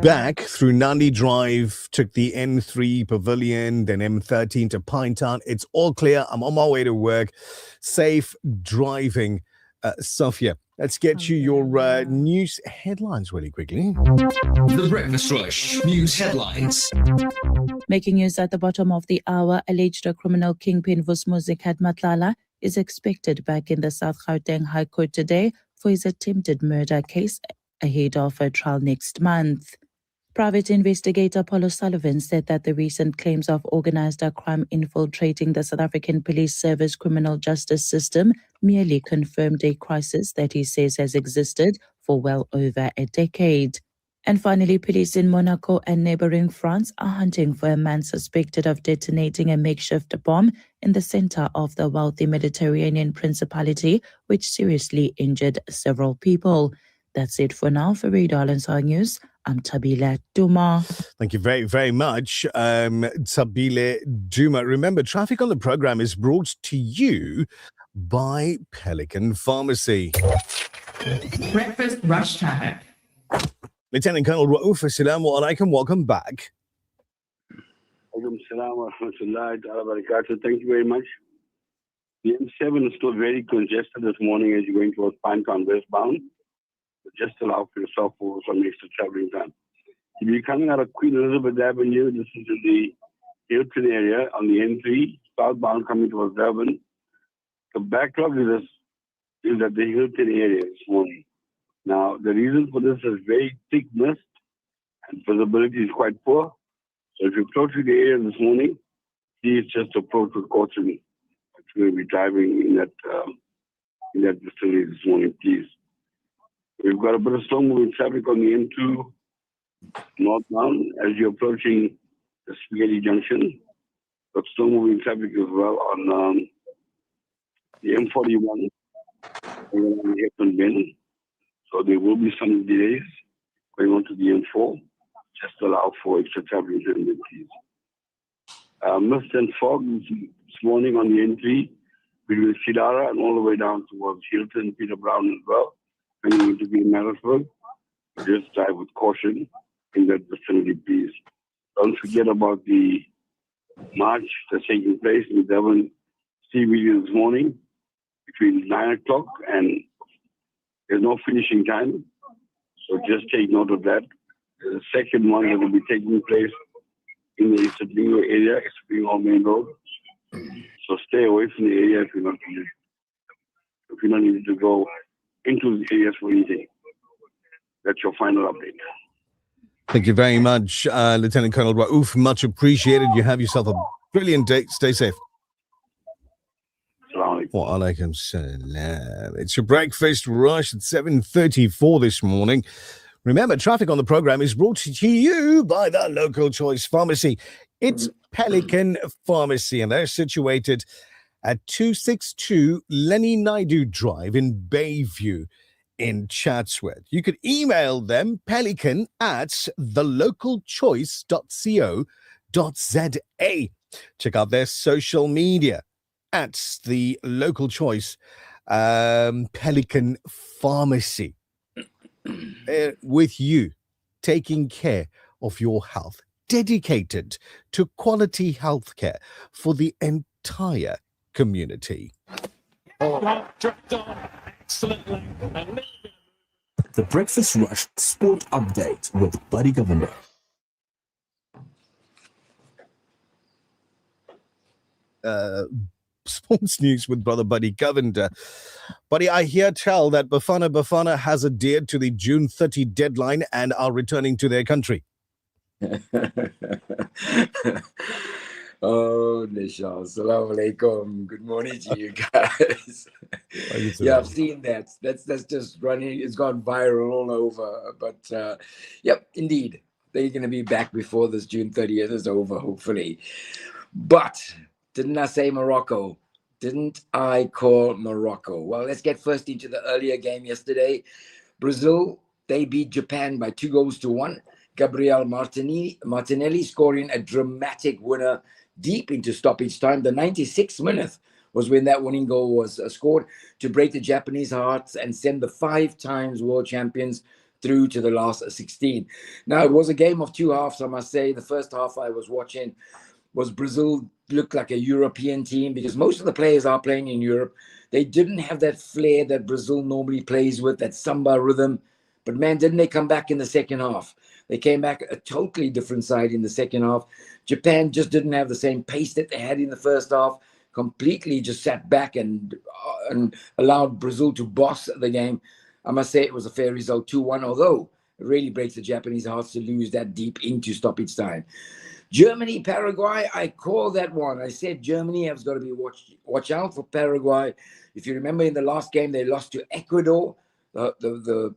Back through Nandi Drive, took the N3 Pavilion, then M13 to Pinetown. It's all clear. I'm on my way to work. Safe driving, Safia. Let's get you your news headlines really quickly. The Breakfast Rush News Headlines. Making news at the bottom of the hour, alleged criminal kingpin Vusmuzik Matlala is expected back in the South Gauteng High Court today for his attempted murder case ahead of a trial next month. Private investigator Paulo Sullivan said that the recent claims of organized crime infiltrating the South African Police Service criminal justice system merely confirmed a crisis that he says has existed for well over a decade. And finally, police in Monaco and neighboring France are hunting for a man suspected of detonating a makeshift bomb in the center of the wealthy Mediterranean principality, which seriously injured several people. That's it for now. For Radio Al-Ansar News, I'm Thabile Duma. Thank you very, very much, Thabile Duma. Remember, traffic on the program is brought to you by Pelican Pharmacy. Breakfast Rush Traffic. Lieutenant Colonel Raouf, assalamu alaikum. Welcome back. Alaikum salam wa rahmatullahi wa barakatuh. Thank you very much. The M7 is still very congested this morning as you're going towards Pinetown westbound. Just allow for yourself for some extra traveling time. If you're coming out of Queen Elizabeth Avenue, this is in the Hilton area on the N3, southbound coming towards Durban. The backlog is at the Hilton area this morning. Now, the reason for this is very thick mist and visibility is quite poor. So if you approach the area this morning, please just approach with caution. If you're going to be driving in that vicinity this morning, please. We've got a bit of slow-moving traffic on the N2 northbound as you're approaching the Spaghetti Junction. But slow-moving traffic as well on the M41 around Hilton Bend. So there will be some delays going on to the M4. Just allow for extra traveling during the please. Mist and fog this morning on the N3 between Sidara and all the way down towards Hilton, Peter Brown as well. Coming into the Maritzburg, just drive with caution. in that vicinity, please. Don't forget about the march that's taking place in Durban CBD this morning between 9 o'clock and there's no finishing time. So just take note of that. The second one that will be taking place in the Isabingo area, Isabingo Main Road. So stay away from the area if you're not needed to go into the areas for anything. That's your final update. Thank you very much, Lieutenant Colonel Raouf. Much appreciated. You have yourself a brilliant day. Stay safe. Wa alaikum salam. It's your breakfast rush at 7:34 this morning. Remember, traffic on the program is brought to you by the local choice pharmacy. It's Pelican Pharmacy, and they're situated at 262 Lenny Naidu Drive in Bayview in Chatsworth. You could email them pelican@thelocalchoice.co.za. Check out their social media at the local choice Pelican Pharmacy. With you, taking care of your health, dedicated to quality healthcare for the entire community. The Breakfast Rush Sport Update with Buddy Governor. Sports news with Brother Buddy Governor. Buddy, I hear tell that Bafana has adhered to the June 30 deadline and are returning to their country. Oh, Nichal, Assalamu alaikum. Good morning to you guys. Yeah, I've seen that. That's just running. It's gone viral all over. But yep, indeed, they're going to be back before this June 30th is over, hopefully. But didn't I say Morocco? Didn't I call Morocco? Well, let's get first into the earlier game yesterday. Brazil, they beat Japan by 2-1. Gabriel Martinelli scoring a dramatic winner deep into stoppage time. The 96th minute was when that winning goal was scored to break the Japanese hearts and send the 5 times world champions through to the last 16. Now, it was a game of 2 halves, I must say. The first half I was watching was Brazil looked like a European team because most of the players are playing in Europe. They didn't have that flair that Brazil normally plays with, that samba rhythm. But man, didn't they come back in the second half? They came back a totally different side in the second half. Japan just didn't have the same pace that they had in the first half. Completely just sat back and allowed Brazil to boss the game. I must say it was a fair result, 2-1, although it really breaks the Japanese hearts to lose that deep into stoppage time. Germany, Paraguay, I call that one. I said Germany has got to be watch out for Paraguay. If you remember in the last game, they lost to Ecuador, the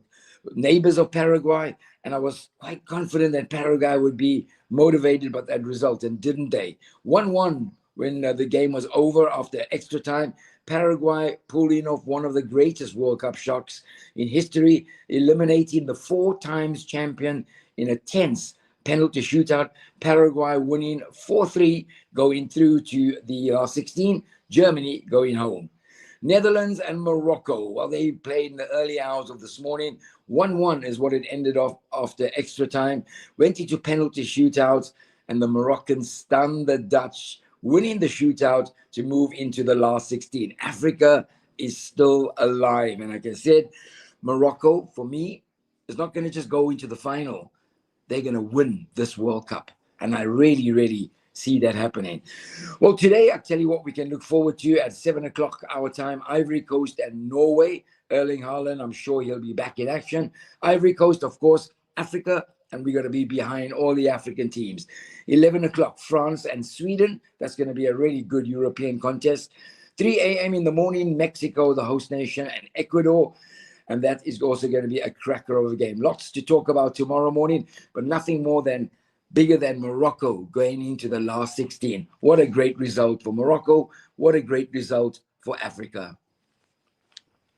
neighbors of Paraguay. And I was quite confident that Paraguay would be motivated by that result, and didn't they? 1-1 when the game was over after extra time. Paraguay pulling off one of the greatest World Cup shocks in history, eliminating the 4 times champion in a tense penalty shootout. Paraguay winning 4-3, going through to the last 16. Germany going home. Netherlands and Morocco, well, they played in the early hours of this morning. 1-1 is what it ended off after extra time. Went into penalty shootouts, and the Moroccans stunned the Dutch, winning the shootout to move into the last 16. Africa is still alive. And like I said, Morocco, for me, is not going to just go into the final. They're going to win this World Cup. And I really, really see that happening. Well, today, I'll tell you what we can look forward to at 7 o'clock our time. Ivory Coast and Norway. Erling Haaland, I'm sure he'll be back in action. Ivory Coast, of course, Africa, and we're going to be behind all the African teams. 11 o'clock, France and Sweden. That's going to be a really good European contest. 3 a.m. in the morning, Mexico, the host nation, and Ecuador. And that is also going to be a cracker of a game. Lots to talk about tomorrow morning, but nothing more than bigger than Morocco going into the last 16. What a great result for Morocco. What a great result for Africa.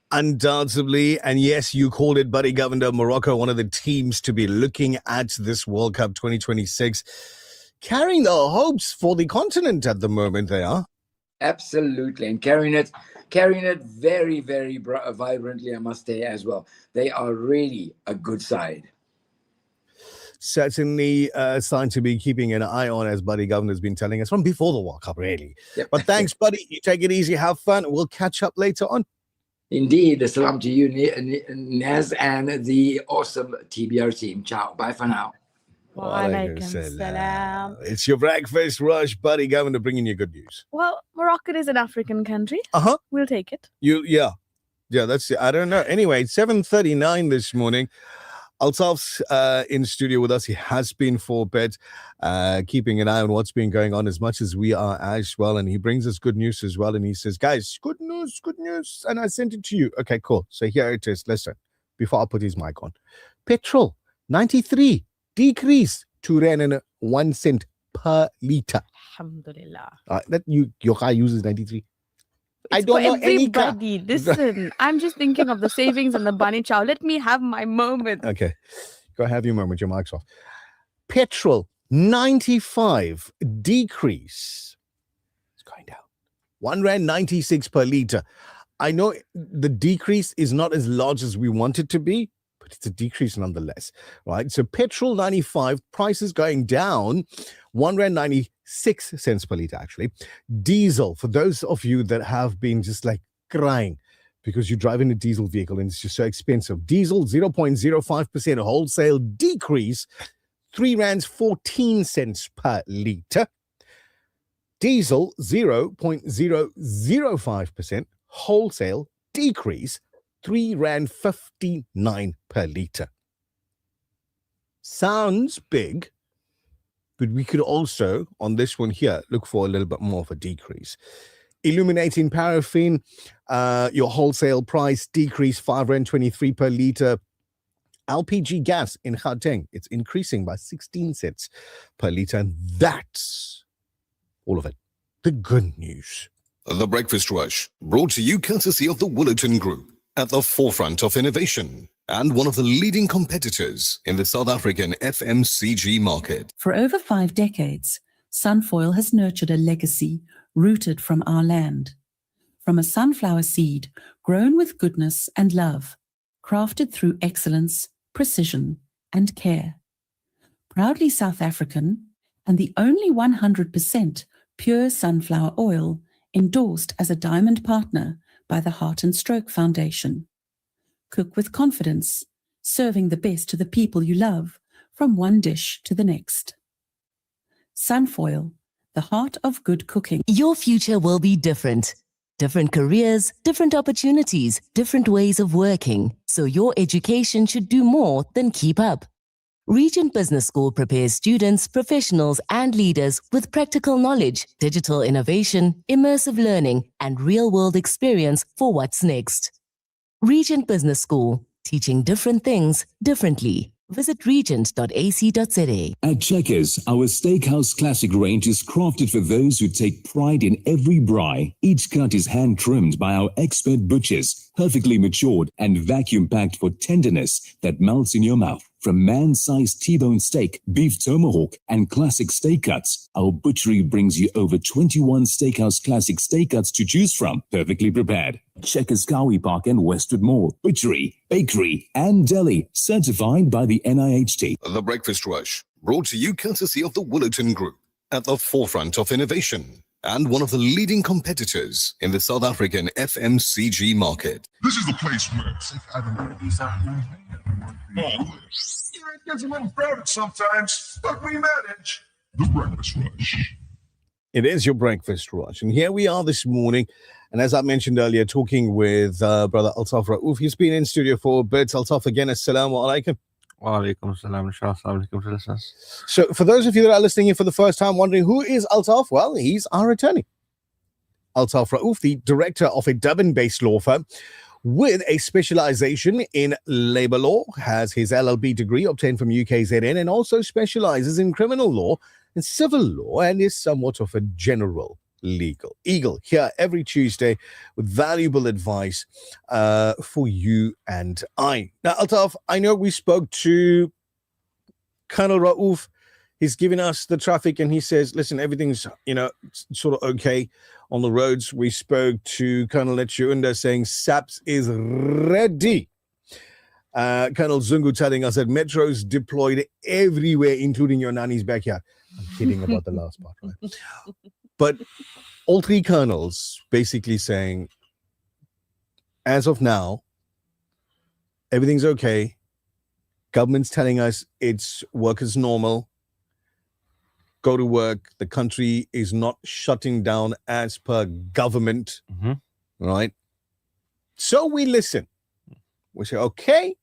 Undoubtedly, and yes, you called it, Buddy Governor. Morocco, one of the teams to be looking at this World Cup 2026, carrying the hopes for the continent at the moment. They are absolutely, and carrying it very, very vibrantly, I must say as well. They are really a good side. certainly something to be keeping an eye on, as Buddy Governor's been telling us from before the World Cup, really. Yep. But thanks, Buddy. You take it easy, have fun. We'll catch up later on. Indeed. Salam to you, Naz, and the awesome TBR team. Ciao. Bye for now. Walaikum salam. It's your breakfast rush, Buddy Governor, bringing you good news. Well, Morocco is an African country. We'll take it. Yeah, that's it. I don't know. Anyway, 7:39 this morning. Altaf's in studio with us. He has been for bed, keeping an eye on what's been going on as much as we are as well. And he brings us good news as well. And he says, guys, good news. And I sent it to you. Okay, cool. So here it is. Listen, before I put his mic on. Petrol, 93, decrease to R1 per litre. Alhamdulillah. That your car uses 93. I It's don't for know any car. everybody. Listen, I'm just thinking of the savings and the bunny chow. Let me have my moment. Okay, go have your moment. Your mic's off. Petrol, 95, decrease. It's going down. R1.96 per litre. I know the decrease is not as large as we want it to be, but it's a decrease nonetheless, right? So petrol 95, prices going down, R1.96 per litre actually. Diesel, for those of you that have been just like crying because you're driving a diesel vehicle and it's just so expensive. Diesel 0.05% wholesale decrease, R3.14 per litre. Diesel 0.005% wholesale decrease, R3.59 per litre. Sounds big, but we could also, on this one here, look for a little bit more of a decrease. Illuminating paraffin, your wholesale price decrease, R5.23 per litre. LPG gas in Gauteng, it's increasing by 16 cents per litre. And that's all of it. The good news. The Breakfast Rush, brought to you courtesy of the Willerton Group, at the forefront of innovation and one of the leading competitors in the South African FMCG market. For over 5 decades, Sunfoil has nurtured a legacy rooted from our land. From a sunflower seed grown with goodness and love, crafted through excellence, precision, and care. Proudly South African, and the only 100% pure sunflower oil endorsed as a diamond partner by the Heart and Stroke Foundation. Cook with confidence, serving the best to the people you love, from one dish to the next. Sunfoil, the heart of good cooking. Your future will be different. Different careers, different opportunities, different ways of working. So your education should do more than keep up. Regent Business School prepares students, professionals, and leaders with practical knowledge, digital innovation, immersive learning, and real-world experience for what's next. Regent Business School, teaching different things differently. Visit regent.ac.za. At Checkers, our Steakhouse Classic range is crafted for those who take pride in every braai. Each cut is hand-trimmed by our expert butchers, perfectly matured and vacuum-packed for tenderness that melts in your mouth. From man-sized T-bone steak, beef tomahawk, and classic steak cuts, our butchery brings you over 21 Steakhouse Classic steak cuts to choose from, perfectly prepared. Checkers Cowie Park and Westwood Mall. Butchery, bakery, and deli, certified by the NIHT. The Breakfast Rush, brought to you courtesy of the Willerton Group, at the forefront of innovation and one of the leading competitors in the South African FMCG market. This is the place where it gets a little crowded sometimes, but we manage. The Breakfast Rush. It is your Breakfast Rush. And here we are this morning. And as I mentioned earlier, talking with Brother Altaf Raouf. He's been in studio for a bit. Altaf, again, assalamu alaikum. Wa alaikum assalam. Assalamu alaikum to listeners. So for those of you that are listening here for the first time, wondering who is Altaf? Well, he's our attorney. Altaf Raouf, the director of a Durban-based law firm with a specialization in labor law, has his LLB degree obtained from UKZN, and also specializes in criminal law and civil law, and is somewhat of a general legal eagle here every Tuesday with valuable advice for you and I. Now, Altaf, I know we spoke to Colonel Raouf. He's giving us the traffic and he says, listen, everything's, sort of okay on the roads. We spoke to Colonel Lechiunda saying SAPS is ready. Colonel Zungu telling us that metros deployed everywhere, including your nanny's backyard. I'm kidding about the last part, right? But all three colonels basically saying, as of now, everything's okay. Government's telling us it's work as normal. Go to work. The country is not shutting down as per government, right? So we listen. We say, okay,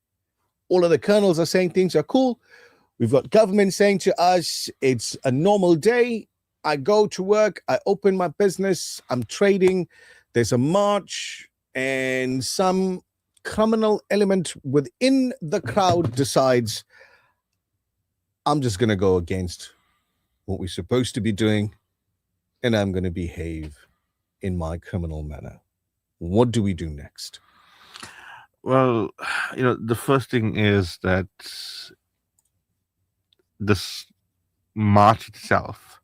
all of the colonels are saying things are cool. We've got government saying to us, it's a normal day. I go to work. I open my business. I'm trading. There's a march and some criminal element within the crowd decides, I'm just going to go against what we're supposed to be doing, and I'm going to behave in my criminal manner. What do we do next? Well, the first thing is that this march itself,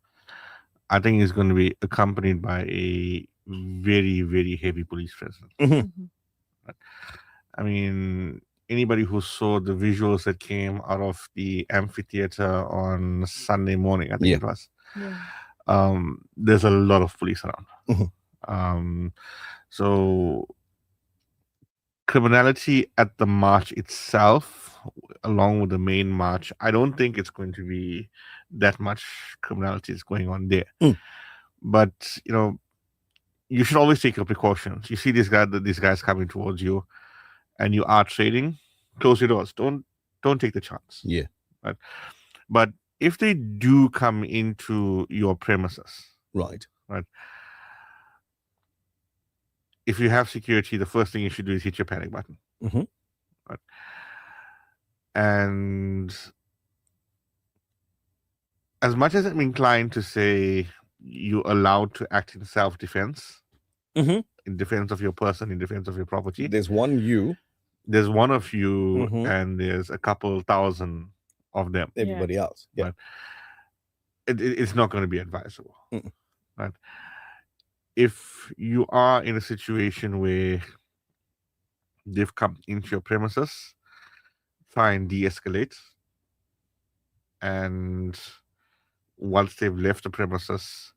I think, is going to be accompanied by a very, very heavy police presence. Right? I mean, anybody who saw the visuals that came out of the amphitheater on Sunday morning, I think it was, there's a lot of police around. So criminality at the march itself, along with the main march, I don't think it's going to be that much criminality is going on there. But, you should always take your precautions. You see these guys coming towards you and you are trading, close your doors. Don't take the chance. Yeah. Right? But if they do come into your premises, right, if you have security, the first thing you should do is hit your panic button. Right? And as much as I'm inclined to say you're allowed to act in self-defense, in defense of your person, in defense of your property. There's one you. There's one of you, and there's a couple thousand of them. Everybody else. Yeah. Right? It's not going to be advisable. Right? If you are in a situation where they've come into your premises, try and de-escalate. And once they've left the premises,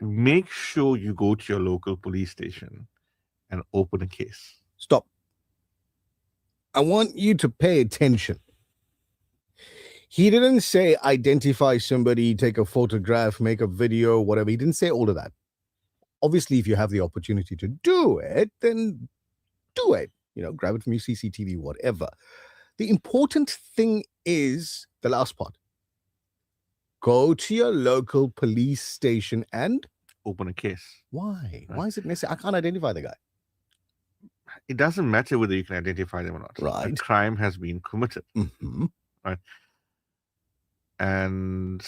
make sure you go to your local police station and open a case. Stop. I want you to pay attention. He didn't say identify somebody, take a photograph, make a video, whatever. He didn't say all of that. Obviously, if you have the opportunity to do it, then do it. Grab it from your CCTV, whatever. The important thing is the last part. Go to your local police station and open a case. Why? Why is it necessary? I can't identify the guy. It doesn't matter whether you can identify them or not. Right. A crime has been committed. Right. And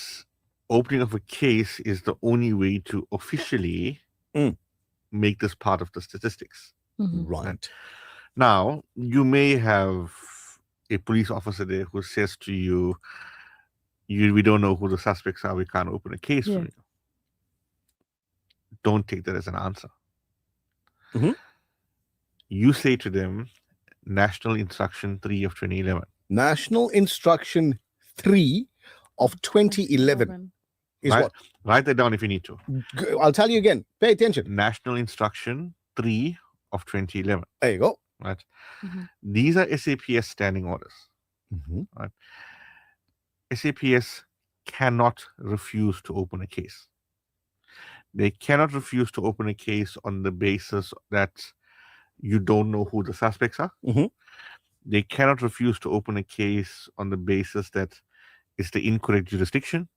opening of a case is the only way to officially make this part of the statistics. Right. Now, you may have a police officer there who says to you, we don't know who the suspects are, we can't open a case for you. Don't take that as an answer. You say to them, National Instruction 3 of 2011. National Instruction 3 of 2011 is what? Write that down if you need to. I'll tell you again. Pay attention. National Instruction 3 of 2011. There you go. Right. These are SAPS standing orders. Right. SAPS cannot refuse to open a case. They cannot refuse to open a case on the basis that you don't know who the suspects are. They cannot refuse to open a case on the basis that it's the incorrect jurisdiction.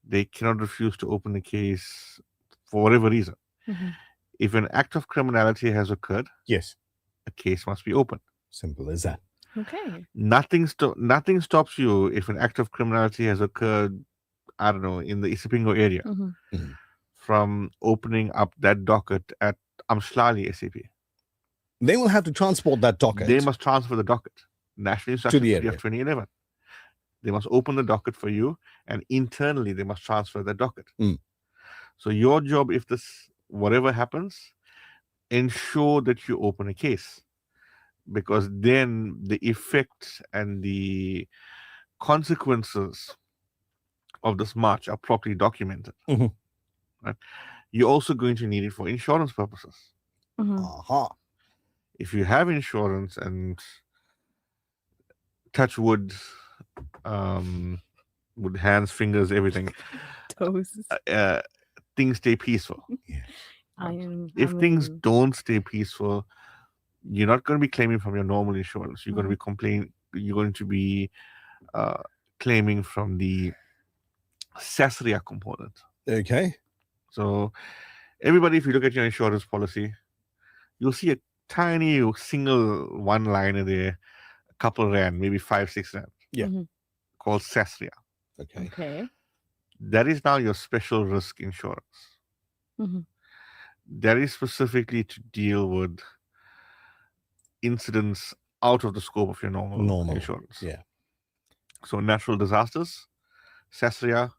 They cannot refuse to open a case for whatever reason. If an act of criminality has occurred, yes, a case must be opened. Simple as that. Okay. Nothing stops you if an act of criminality has occurred, I don't know, in the Isipingo area, from opening up that docket at Amslali SAP. They will have to transport that docket. They must transfer the docket. National Instruction 3 of 2011. They must open the docket for you, and internally they must transfer the docket. So your job, if this whatever happens, ensure that you open a case. because then the effect and the consequences of this march are properly documented. Right? You're also going to need it for insurance purposes. Aha. If you have insurance and touch wood, with hands, fingers, everything, Toes. things stay peaceful. If things don't stay peaceful, you're not going to be claiming from your normal insurance. You're going to be You're going to be claiming from the Sasria component. Okay. So everybody, if you look at your insurance policy, you'll see a tiny single one-liner there, a couple rand, maybe 5-6 rand. Yeah. Called Sasria. Okay. That is now your special risk insurance. That is specifically to deal with incidents out of the scope of your normal insurance. Yeah. So natural disasters, Sasria,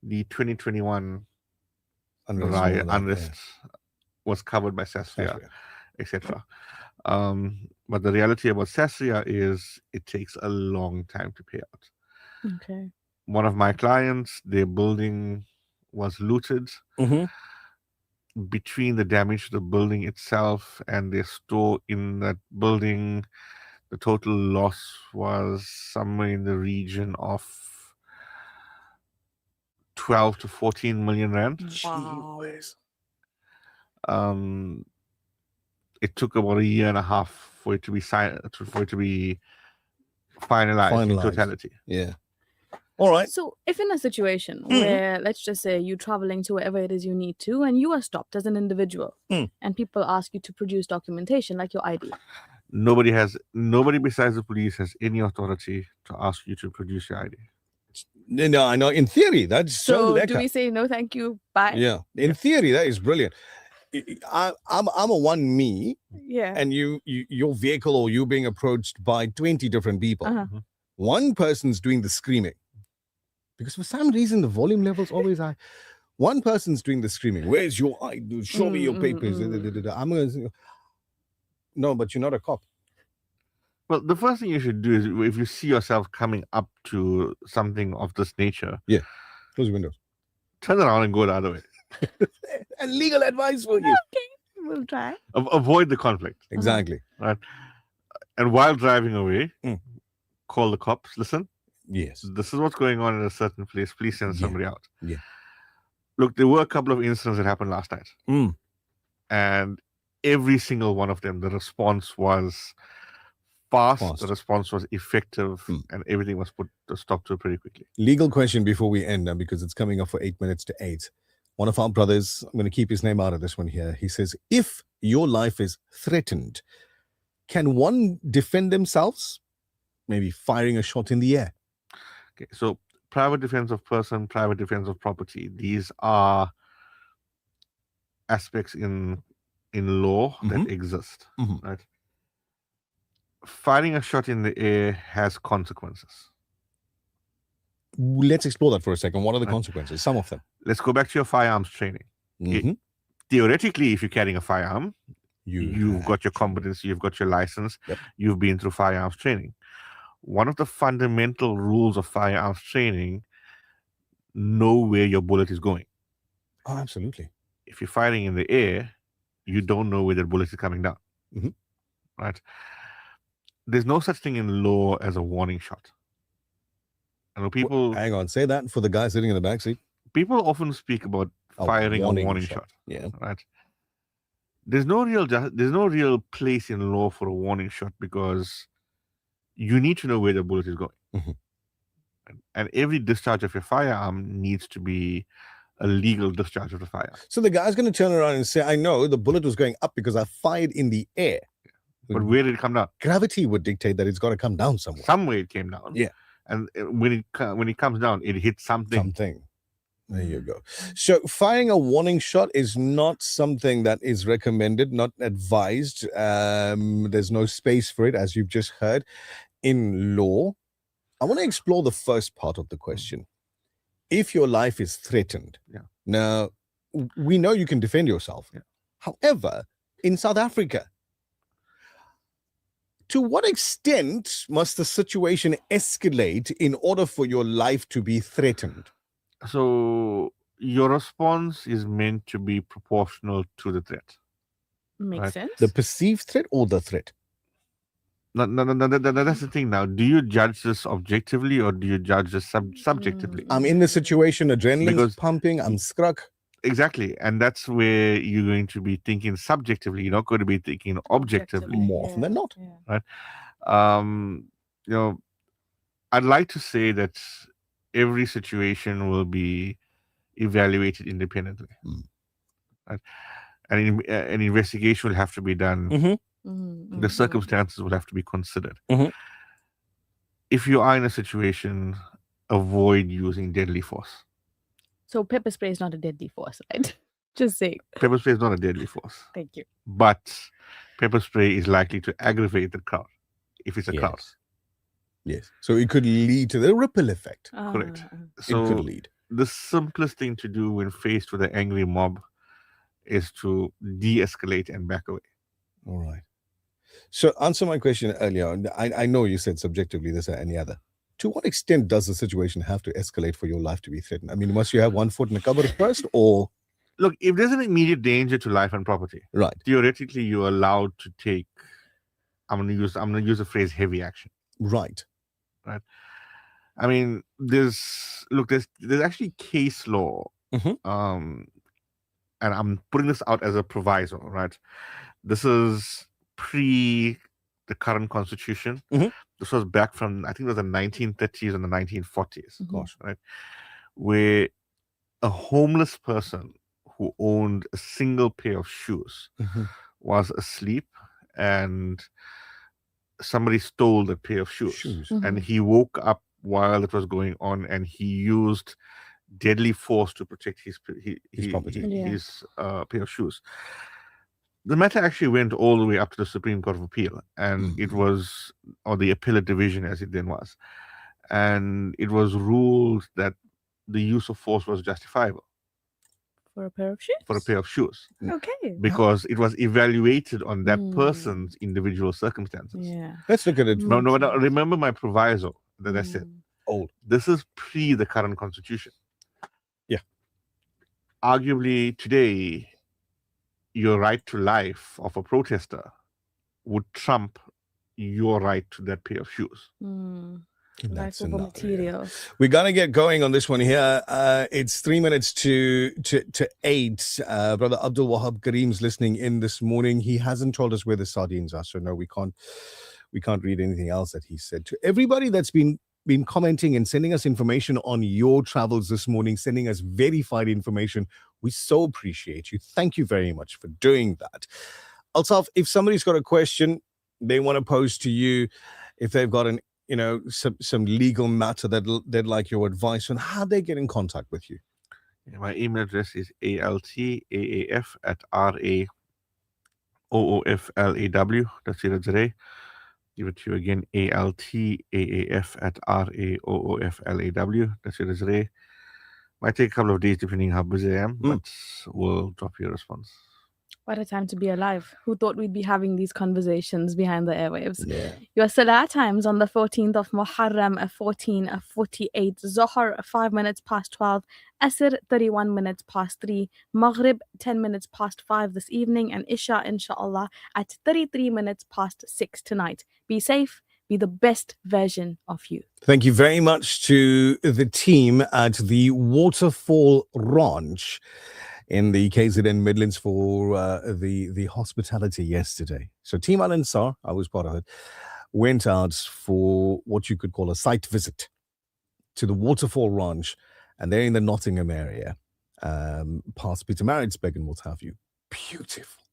the 2021 unrest was covered by Sasria, etc. But the reality about Sasria is it takes a long time to pay out. Okay. One of my clients, their building was looted. Between the damage to the building itself and their store in that building, the total loss was somewhere in the region of 12 to 14 million rand. Wow. It took about a year and a half for it to be finalized in totality. Yeah. All right. So if in a situation where, let's just say, you're traveling to wherever it is you need to, and you are stopped as an individual, and people ask you to produce documentation like your ID. Nobody besides the police has any authority to ask you to produce your ID. No, I know. In theory, that's so do we say no, thank you, bye? Yeah. In theory, that is brilliant. I'm a one me. Yeah. And your vehicle or you being approached by 20 different people. One person's doing the screaming. Because for some reason, the volume level's always high. One person's doing the screaming. Where's your ID? Show me your papers. I'm going to say, no, but you're not a cop. Well, the first thing you should do is if you see yourself coming up to something of this nature, close your windows. Turn around and go the other way. And legal advice for you. Okay, we'll try. Avoid the conflict. Exactly. Right. And while driving away, call the cops. Listen. Yes. This is what's going on in a certain place. Please send somebody out. Yeah. Look, there were a couple of incidents that happened last night. And every single one of them, the response was fast. The response was effective, and everything was put to stop to pretty quickly. Legal question before we end, because it's coming up for 8 minutes to 8. One of our brothers, I'm going to keep his name out of this one here. He says, if your life is threatened, can one defend themselves? Maybe firing a shot in the air. Okay, so private defense of person, private defense of property. These are aspects in law that exist, right? Firing a shot in the air has consequences. Let's explore that for a second. What are the consequences? Some of them. Let's go back to your firearms training. Theoretically, if you're carrying a firearm, you've got your competence, you've got your license, you've been through firearms training. One of the fundamental rules of firearms training, know where your bullet is going. Oh, absolutely. If you're firing in the air, you don't know where the bullet is coming down. Right? There's no such thing in law as a warning shot. I know people... Hang on, say that for the guy sitting in the back seat. People often speak about firing a warning shot. Yeah. Right? There's no real place in law for a warning shot because you need to know where the bullet is going. And every discharge of your firearm needs to be a legal discharge of the firearm. So the guy's going to turn around and say, I know the bullet was going up because I fired in the air. But where did it come down? Gravity would dictate that it's got to come down somewhere. Somewhere it came down. Yeah. And when it comes down, it hits something. There you go. So firing a warning shot is not something that is recommended, not advised. There's no space for it, as you've just heard, in law. I want to explore the first part of the question. If your life is threatened, now we know you can defend yourself. However, in South Africa, To what extent must the situation escalate in order for your life to be threatened? So your response is meant to be proportional to the threat. Makes sense. The perceived threat or the threat? No, that's the thing now. Do you judge this objectively or do you judge this subjectively? I'm in the situation, adrenaline's pumping, I'm struck. Exactly. And that's where you're going to be thinking subjectively. You're not going to be thinking objectively. More often than not. Right? I'd like to say that every situation will be evaluated independently. Right? And an investigation will have to be done. The circumstances will have to be considered. If you are in a situation, avoid using deadly force. So pepper spray is not a deadly force, right? Just saying. Pepper spray is not a deadly force. Thank you. But pepper spray is likely to aggravate the crowd if it's a crowd. Yes. So it could lead to the ripple effect. Correct. It So could lead. the simplest thing to do when faced with an angry mob is to de-escalate and back away. All right. So answer my question earlier. I know you said subjectively this or any other. To what extent does the situation have to escalate for your life to be threatened? I mean, must you have one foot in the cupboard first, or? Look, if there's an immediate danger to life and property, right? Theoretically, you're allowed to take. I'm gonna use the phrase heavy action. Right. Right. I mean, there's actually case law. And I'm putting this out as a proviso, right? This is pre the current constitution. This was back from, I think it was the 1930s and the 1940s. Gosh, right? Where a homeless person who owned a single pair of shoes was asleep and somebody stole the pair of shoes. And he woke up while it was going on and he used deadly force to protect his property, his pair of shoes. The matter actually went all the way up to the Supreme Court of Appeal, and it was, or the appellate division as it then was, and it was ruled that the use of force was justifiable. For a pair of shoes? For a pair of shoes. Okay. Because it was evaluated on that person's individual circumstances. Yeah. Let's look at it. No, remember my proviso that I said. This is pre the current constitution. Yeah. Arguably today, your right to life of a protester would trump your right to that pair of shoes. Life over material. We're gonna get going on this one here. It's 3 minutes to 8. Brother Abdul Wahab Kareem's listening in this morning. He hasn't told us where the sardines are, so no, we can't read anything else that he said. To everybody that's been commenting and sending us information on your travels this morning, sending us verified information, we so appreciate you. Thank you very much for doing that. Altaf, if somebody's got a question they want to pose to you, if they've got some legal matter that they'd like your advice on, how they get in contact with you? My email address is altaaf@raooflaw.co.za. Give it to you again, altaaf@raooflaw.co.za. Might take a couple of days depending how busy I am, but we'll drop you a response. What a time to be alive. Who thought we'd be having these conversations behind the airwaves? Yeah. Your Salah times on the 14th of Muharram, 14:48, Zohar, 5 minutes past 12, Asr, 31 minutes past 3, Maghrib, 10 minutes past 5 this evening, and Isha, inshallah, at 33 minutes past 6 tonight. Be safe. Be the best version of you. Thank you very much to the team at the Waterfall Ranch in the KZN Midlands for the hospitality yesterday. So Team Al Ansar, I was part of it, went out for what you could call a site visit to the Waterfall Ranch, and they're in the Nottingham area, past Peter Maritzburg and what have you. Beautiful,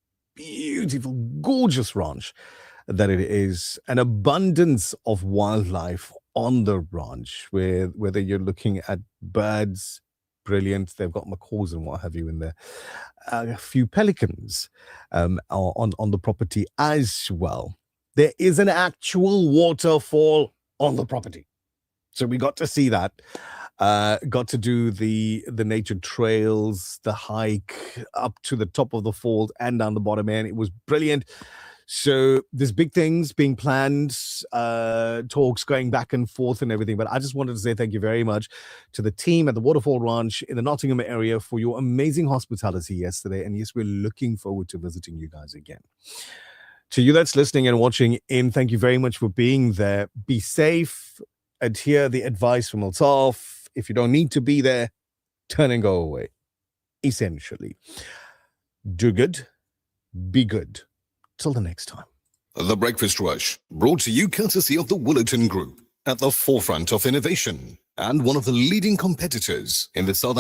gorgeous ranch that it is. An abundance of wildlife on the ranch, whether you're looking at birds, brilliant. They've got macaws and what have you in there. A few pelicans on the property as well. There is an actual waterfall on the property. So we got to see that. Got to do the nature trails, the hike up to the top of the falls and down the bottom end. It was brilliant. So there's big things being planned, talks going back and forth and everything. But I just wanted to say thank you very much to the team at the Waterfall Ranch in the Nottingham area for your amazing hospitality yesterday. And yes, we're looking forward to visiting you guys again. To you that's listening and watching in, thank you very much for being there. Be safe. Adhere the advice from Altaf. If you don't need to be there, turn and go away. Essentially. Do good. Be good. Till the next time. The Breakfast Rush, brought to you courtesy of the Woolerton Group, at the forefront of innovation and one of the leading competitors in the South